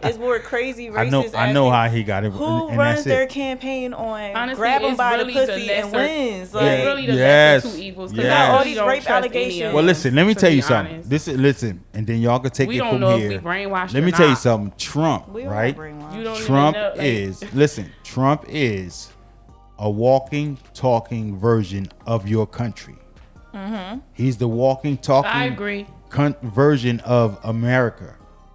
It's more crazy racist. I know how he got it. Who and runs that's their it. campaign on Honestly, grab them it's by really the the pussy and lesser- wins? It's Like, really the Yes. lesser two evils. 'cause Yes. I All really these don't rape trust any of allegations. them, Well, listen. Let me to tell be you something. honest. Listen, and then y'all can take We it don't from know here. if we brainwashed Let or me tell you not. something. Trump, we are right? brainwashed. You don't Trump even know, like- is listen. Trump is a walking, talking version of your country. He's the walking, talking. I agree. Version of America.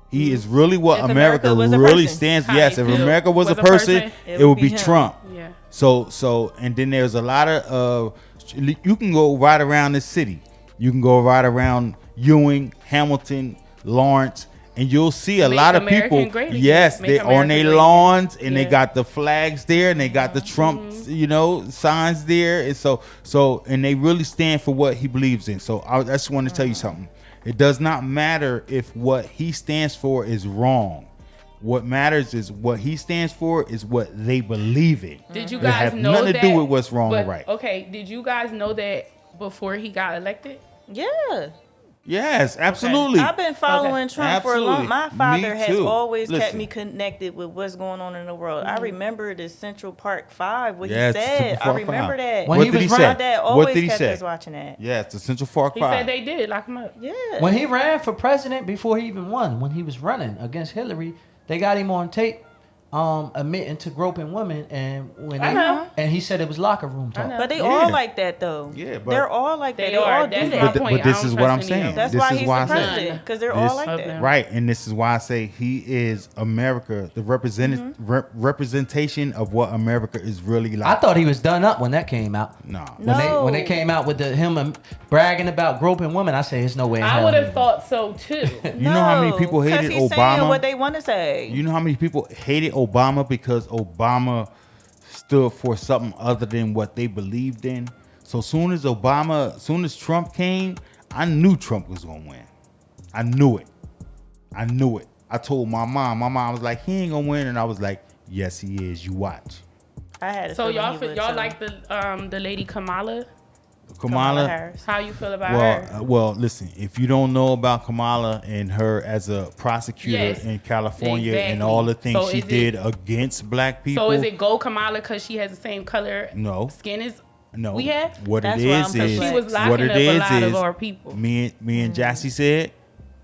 He is really what If America America was a really person. stands. How Yes, you if feel America was a was a person, person, it would be him. Trump. Yeah. So, and then there's a lot of you can go right around this city. You can go right around Ewing, Hamilton, Lawrence, and you'll see a Make lot of America people. great again. Yes, Make they on America their great again. lawns, and they Yeah. got the flags there, and they got the Trump, signs there, and so, and they really stand for what he believes in. So I just want to tell you something. It does not matter if what he stands for is wrong. What matters is what he stands for is what they believe in. Did you It guys have know nothing that? to do with what's wrong or but, right. Okay, did you guys know that before he got elected? Yeah. Yes, absolutely. I've been following Okay. Trump for a long. Absolutely. My father Me has too. always kept Listen. me connected with what's going on in the world. I remember the Central Park 5, what Yes, he Central said. I Park remember 5. that. When What he did was he running- say? My dad What always did he kept say? us watching that. Yes, the Central Park He 5. said they did lock him up. Yeah. When he ran for president, before he even won, when he was running against Hillary, they got him on tape admitting to groping women, and when I know. and he said it was locker room talk. know. But they Yeah. all like that, though. Yeah, but- they're all like that. They They are. all do That's that. my But point. this I don't is what I'm trust any of saying. them. That's This why is he's why I the said- president, because they're This- all like Of that. them. Right, and this is why I say he is America, the representation of what America is really like. I thought he was done up when that came out. No. When they came out with him bragging about groping women, I say there's no way in I hell. would he have was. thought so too. You know how many people hated Because he's saying Obama? what they want to say. You know how many people hated Obama because Obama stood for something other than what they believed in? So soon as Trump came, I knew Trump was gonna win. I knew it. I told my mom. My mom was like, he ain't gonna win, and I was like, yes, he is. You watch. I had a So feeling he would, y'all too. like the lady Kamala? Kamala. Harris. How you feel about her? Well, listen. If you don't know about Kamala and her as a prosecutor Yes, in California and exactly. all the things So she is it- did against black people, So is it go Kamala because she has the same color No. skin as no. we have? What That's it why is I'm is She was perplexed. what locking it up a is lot is of our people. me and Jasi said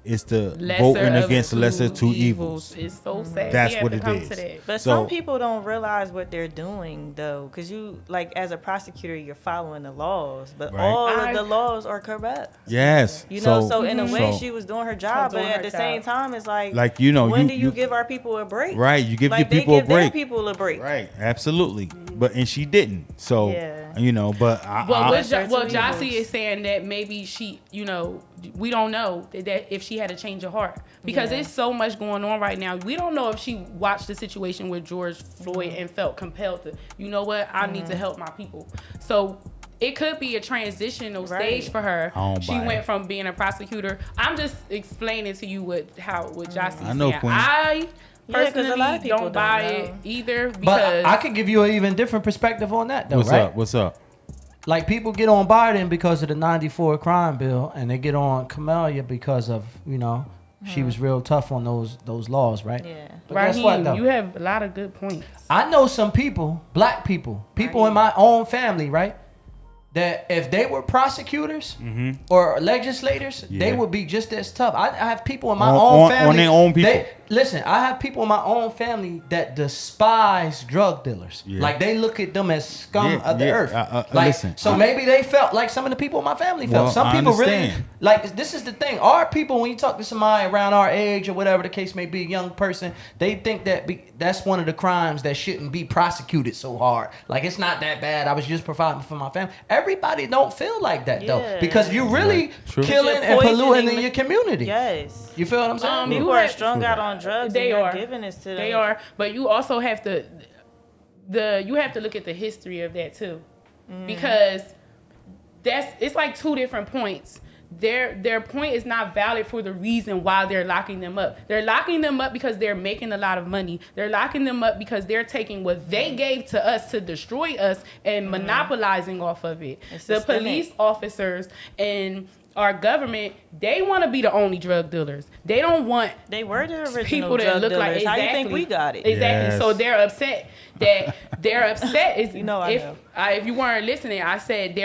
it's the Lesser voting of against the two lesser two evils. It's so sad. That's we have what to it come is. To that. But So- some people don't realize what they're doing, though, because you, like, as a prosecutor, you're following the laws, but Right. all of the laws are corrupt. Yes. You know, so in a Mm-hmm. way, so- she was doing her job, but doing at her the same job. time, it's like, you when do you give our people a break? Right, you give like, your people they a give their break. people a break. Right, absolutely. And she didn't. So Yeah. but I, Well, Lesser two Jasi evils. is saying that maybe she, we don't know that if she had a change of heart because Yeah. there's so much going on right now. We don't know if she watched the situation with George Floyd and felt compelled to, you know what, I need to help my people. So it could be a transitional stage Right. for her. I don't She buy went it. from being a prosecutor. I'm just explaining to you what Jasi is I know, saying. Queen. I Yeah, 'cause a lot personally of people don't buy don't it know. either But because I could give you an even different perspective on that, though, what's right? up? What's up? Like people get on Biden because of the '94 crime bill, and they get on Kamala because of she was real tough on those laws, right? Yeah. But guess what, Raheem, though? you have a lot of good points. I know some people, black people in my own family, right? That if they were prosecutors or legislators, they Yeah. would be just as tough. I have people in my On- own on family. their own people. listen, I have people in my own family that despise drug dealers. Yeah. Like they look at them as scum of the earth. Like, listen, so maybe they felt like some of the people in my family felt. Well, Some I people really understand. like. This is the thing. Our people, when you talk to somebody around our age or whatever the case may be, a young person, they think that that's one of the crimes that shouldn't be prosecuted so hard. Like it's not that bad. I was just providing for my family. Everybody don't feel like that though, Yeah. because you're really True. killing You're and polluting poisoning in your community. Yes. You feel what I'm saying? People You are have- strung out on drugs. They and you're are. giving this to them. They are, but you also have to you have to look at the history of that too, because it's like two different points. Their point is not valid for the reason why they're locking them up. They're locking them up because they're making a lot of money. They're locking them up because they're taking what they gave to us to destroy us and monopolizing off of it. It's The systemic. police officers and our government, they want to be the only drug dealers. They don't want They were the original people that drug look dealers. like exactly. How you think we got it? Exactly. Yes. So they're upset that is You know I know. if you weren't listening, I said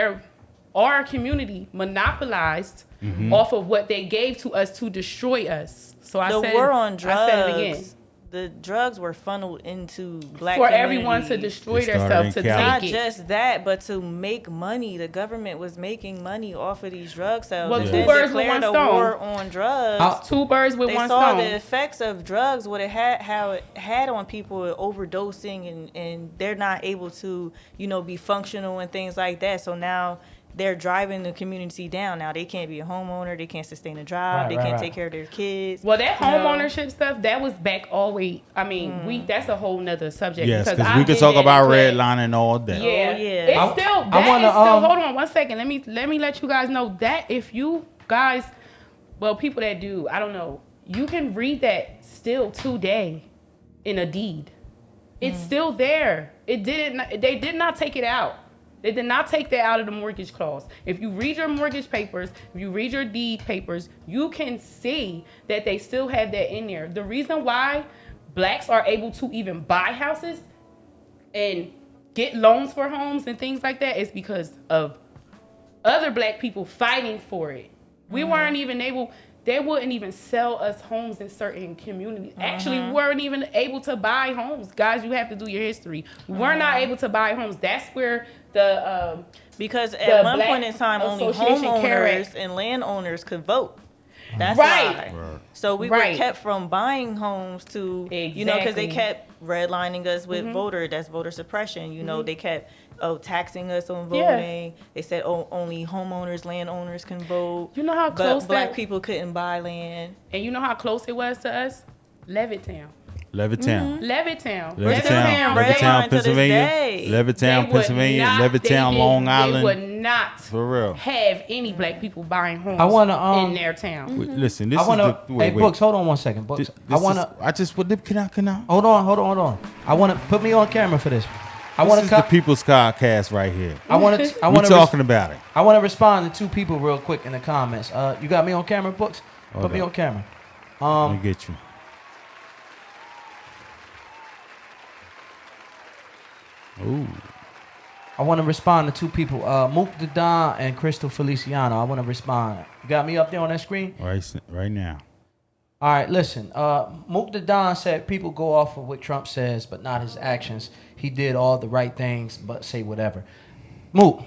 our community monopolized Mm-hmm. off of what they gave to us to destroy us. So I The said war on I said it again. drugs. The drugs were funneled into black For communities. everyone to destroy It started themselves in to Cali. Not take it. just that, but to make money. The government was making money off of these drug sales. Well, and two then birds with declared one a stone. war on drugs. Two birds with They one saw stone. the effects of drugs, what it had, how it had on people overdosing, and they're not able to, be functional and things like that. So now they're driving the community down. Now they can't be a homeowner, they can't sustain a job, they can't take care of their kids. Well, that You know? home ownership stuff, that was back always. I mean, that's a whole nother subject. Yes, because I've we could been talk that about in class. redlining all day. Yeah, yeah. It's still. I wanna, Hold on 1 second. Let me let you guys know that if you guys, well, people that do, I don't know, you can read that still today in a deed. It's still there. It didn't. They did not take it out. They did not take that out of the mortgage clause. If you read your mortgage papers, if you read your deed papers, you can see that they still have that in there. The reason why blacks are able to even buy houses and get loans for homes and things like that is because of other black people fighting for it. We weren't even able, they wouldn't even sell us homes in certain communities. Actually, we weren't even able to buy homes. Guys, you have to do your history. We were not able to buy homes. That's where the Because the at one Black point in time, only Association homeowners and landowners could vote. That's Right. why. So we Right. were kept from buying homes to, because they Exactly. kept redlining us with that's voter suppression. They kept taxing us on Yeah. voting. They said only homeowners, landowners can vote. You know how close but black that- people couldn't buy land. and you know how close it was to us? Levittown. Levittown. Levittown, Levittown, Redline to Levittown, this Pennsylvania. day. Levittown, Pennsylvania. Levittown, Long Island. They would not For real. have any black people buying homes I wanna, in their town. Wait, listen, this I want is to. the Hey, Books, hold on 1 second. Books, I want to. I just what can I? Hold on. I want to put me on camera for this. I want This to. is the People's Podcast right here. I want to. I We want to. talking about it. I want to respond to two people real quick in the comments. You got me on camera, Books? Hold Put me up. on camera. Let me get you. Ooh. I want to respond to two people. Mook the Don and Crystal Feliciano. I want to respond. You got me up there on that screen? Right now. All right, listen. Mook the Don said people go off of what Trump says, but not his actions. He did all the right things, but say whatever. Mook,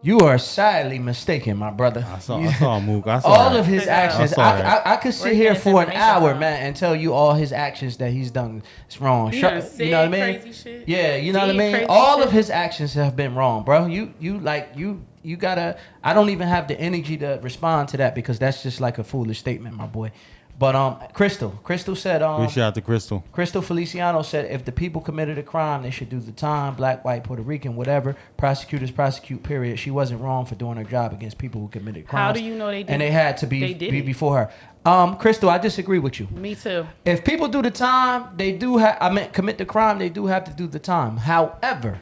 you are sadly mistaken, my brother. I saw Mook. I saw All that. of his actions. I saw that. I could sit Where you here get for an information hour, from? man, and tell you all his actions that he's done is wrong. He Sure, done you know what I said mean? crazy shit. Yeah, you know what I Did mean? crazy All shit. of his actions have been wrong, bro. You gotta. I don't even have the energy to respond to that because that's just like a foolish statement, my boy. But Crystal said Reach out to Crystal. Crystal Feliciano said if the people committed a crime, they should do the time. Black, white, Puerto Rican, whatever. Prosecutors prosecute, period. She wasn't wrong for doing her job against people who committed crimes. How do you know they did? And they had to They be did it. before her. Crystal, I disagree with you. Me too. If people do the time, they do have, commit the crime, they do have to do the time. However,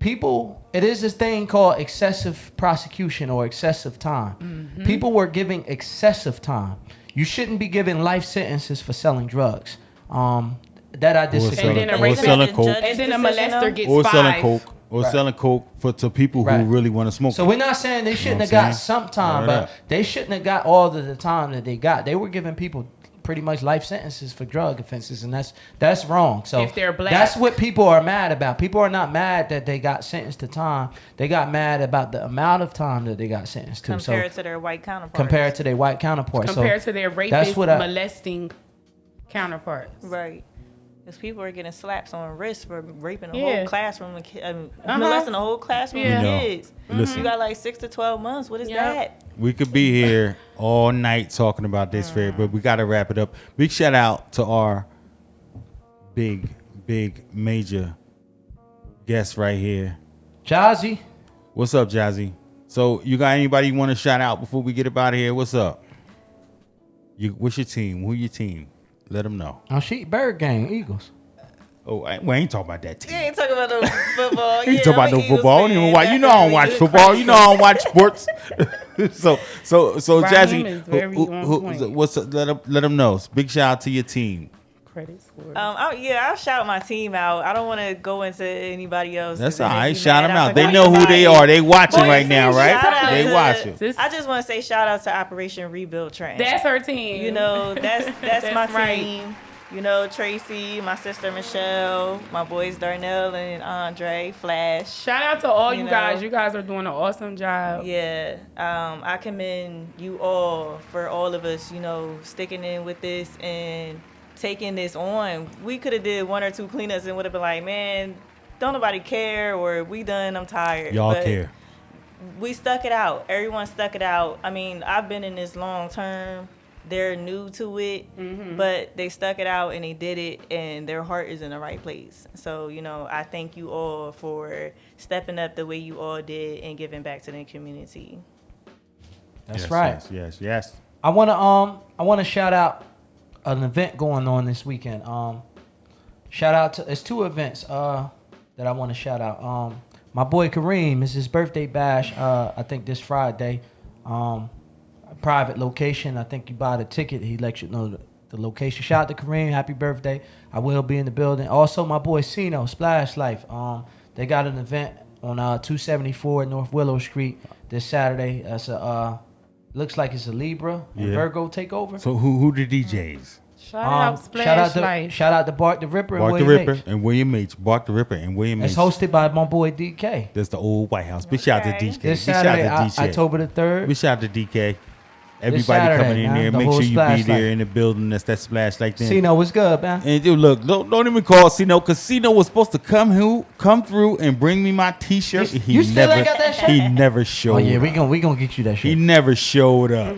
it is this thing called excessive prosecution or excessive time. Mm-hmm. People were giving excessive time. You shouldn't be giving life sentences for selling drugs. That I disagree. And then a Or rapist, selling coke. and then a molester gets Or 5. selling coke. Or Right. selling coke to people Right. who really want to smoke. So we're not saying they shouldn't know have what I'm got saying? some time, Right but up. they shouldn't have got all of the time that they got. They were giving people pretty much life sentences for drug offenses, and that's wrong. So If they're black. that's what people are mad about. People are not mad that they got sentenced to time. They got mad about the amount of time that they got sentenced to. Compared to their white counterparts. Compared to their white counterparts. Compared so to their that's rapist, what I- molesting counterparts. Right. Because people are getting slaps on wrists for raping a Yeah. whole classroom of molesting a whole classroom Yeah. of You know, kids. listen. You got like 6 to 12 months. What is Yep. that? We could be here all night talking about this fair, but we got to wrap it up. Big shout out to our big, major guest right here. Jasi, What's up, Jazzy? So you got anybody you want to shout out before we get up out of here? What's up? What's your team? Who your team? Let them know. she Bird Gang, Eagles. Oh, we ain't talking about that team. You ain't talking about no football. You ain't talking about no football. I don't even watch. You know I don't watch football. You know I don't watch sports. so Raheem Jazzy, is very on point. what's up? Let them know. Big shout out to your team. Credit score. I'll shout my team out. I don't want to go into anybody else. That's 'cause all then right. you Shout mad. them I out. They forgot know who they somebody. are. They watching Boy, right now, shout right? out They to- watching. I just want to say shout out to Operation Rebuild Train. That's her team. You know, that's That's my right. team. You know, Tracy, my sister Michelle, my boys Darnell and Andre, Flash. Shout out to all You you know. guys. You guys are doing an awesome job. Yeah, I commend you all for all of us, you know, sticking in with this and taking this on. We could have did 1 or 2 cleanups and would have been like, man, don't nobody care, or we done, I'm tired. Y'all But care. we stuck it out. Everyone stuck it out. I mean, I've been in this long term. They're new to it, but they stuck it out and they did it, and their heart is in the right place. So, you know, I thank you all for stepping up the way you all did and giving back to the community. That's Yes, right. Yes. I wanna shout out an event going on this weekend. Shout out to it's 2 events that I want to shout out. My boy Kareem, it's his birthday bash. I think this Friday. A private location. I think you buy the ticket. He lets you know the location. Shout out to Kareem. Happy birthday. I will be in the building. Also, my boy Sino, Splash Life. They got an event on 274 North Willow Street this Saturday. That's looks like it's a Libra and Yeah. Virgo takeover. So who the DJs? Shout out Splash Life. shout out to Bart the Ripper Bark the and William Ripper H. and William H. Bark the Ripper and William H. It's hosted by my boy DK. That's the old White House. Big shout out to Okay. DK. This Big shout Saturday, out to DJ. October the 3rd. Big shout out to DK. Everybody Saturday, coming in man, there. the Make whole sure you be Splash there Life. in the building. That's that Splash like that. Sino, what's good, man? And dude, look, don't even call Sino because Sino was supposed to come through and bring me my T-shirt. You still ain't got that shit? He never showed. Oh yeah, up. we gonna get you that He shit. never showed up.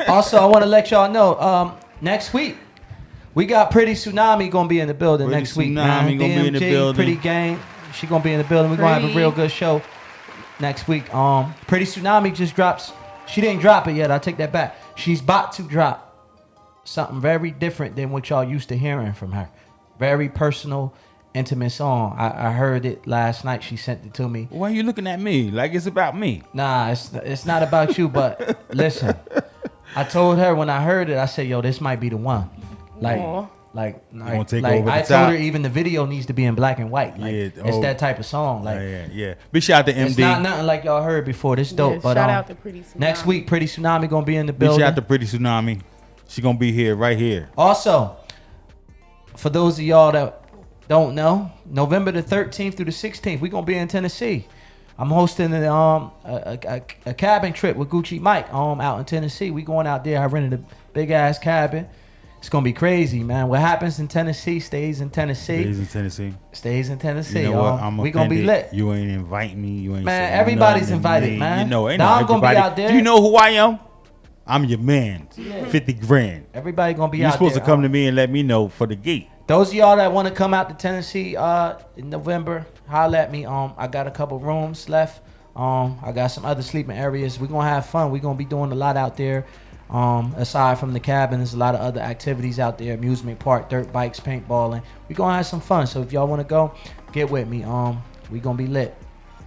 Also, I want to let y'all know, next week we got Pretty Tsunami gonna be in the building Pretty next week, Tsunami man. gonna be in the DMG, building. Pretty Gang, she gonna be in the building. We're gonna have a Pretty. real good show next week. Pretty Tsunami just drops. She didn't drop it yet. I take that back. She's about to drop something very different than what y'all used to hearing from her. Very personal, intimate song. I heard it last night. She sent it to me. Why are you looking at me like it's about me? Nah, it's not about you, but listen. I told her when I heard it, I said, yo, this might be the one. Like, Aw. gonna take like over the I top? told her even the video needs to be in black and white. Like, Yeah, it's oh. that type of song. Like, Yeah. Big shout out to it's MD. not nothing like y'all heard before. This dope. Yeah, but shout out to Pretty Tsunami. next week, Pretty Tsunami gonna be in the Big building. shout out to Pretty Tsunami. She gonna be here right here. Also, for those of y'all that don't know, November the 13th through the 16th, we gonna be in Tennessee. I'm hosting a cabin trip with Gucci Mike out in Tennessee. We going out there. I rented a big ass cabin. It's gonna be crazy, man. What happens in Tennessee stays in Tennessee. Ladies in Tennessee. Stays in Tennessee. You know what? I'm we gonna be offended. lit. You ain't invite me. You ain't Man, say everybody's nothing to invited, me. man. You know, ain't Dom no gonna be everybody. out there. Do you know who I am? I'm your man. 50 grand. Everybody gonna be You're out supposed there. to come to me and let me know for the gate. Those of y'all that want to come out to Tennessee in November, holla at me. I got a couple rooms left. I got some other sleeping areas. We're gonna have fun. We're gonna be doing a lot out there. Aside from the cabin, there's a lot of other activities out there. Amusement park, dirt bikes, paintballing. We're gonna have some fun. So if y'all wanna go, get with me. We gonna be lit.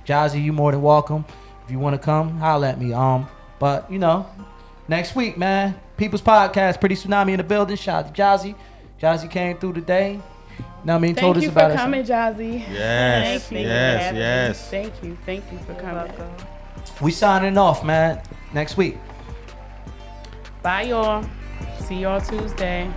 Jazzy, you more than welcome. If you wanna come, holla at me. But you know, next week, man, People's Podcast, Pretty Tsunami in the building. Shout out to Jazzy. Jazzy came through today. Know what I mean? Told Thank us you about for it. coming, Jazzy. Yes, Thank you. yes. Thank you for coming. Welcome. We signing off, man. Next week. Bye, y'all. See See y'all Tuesday.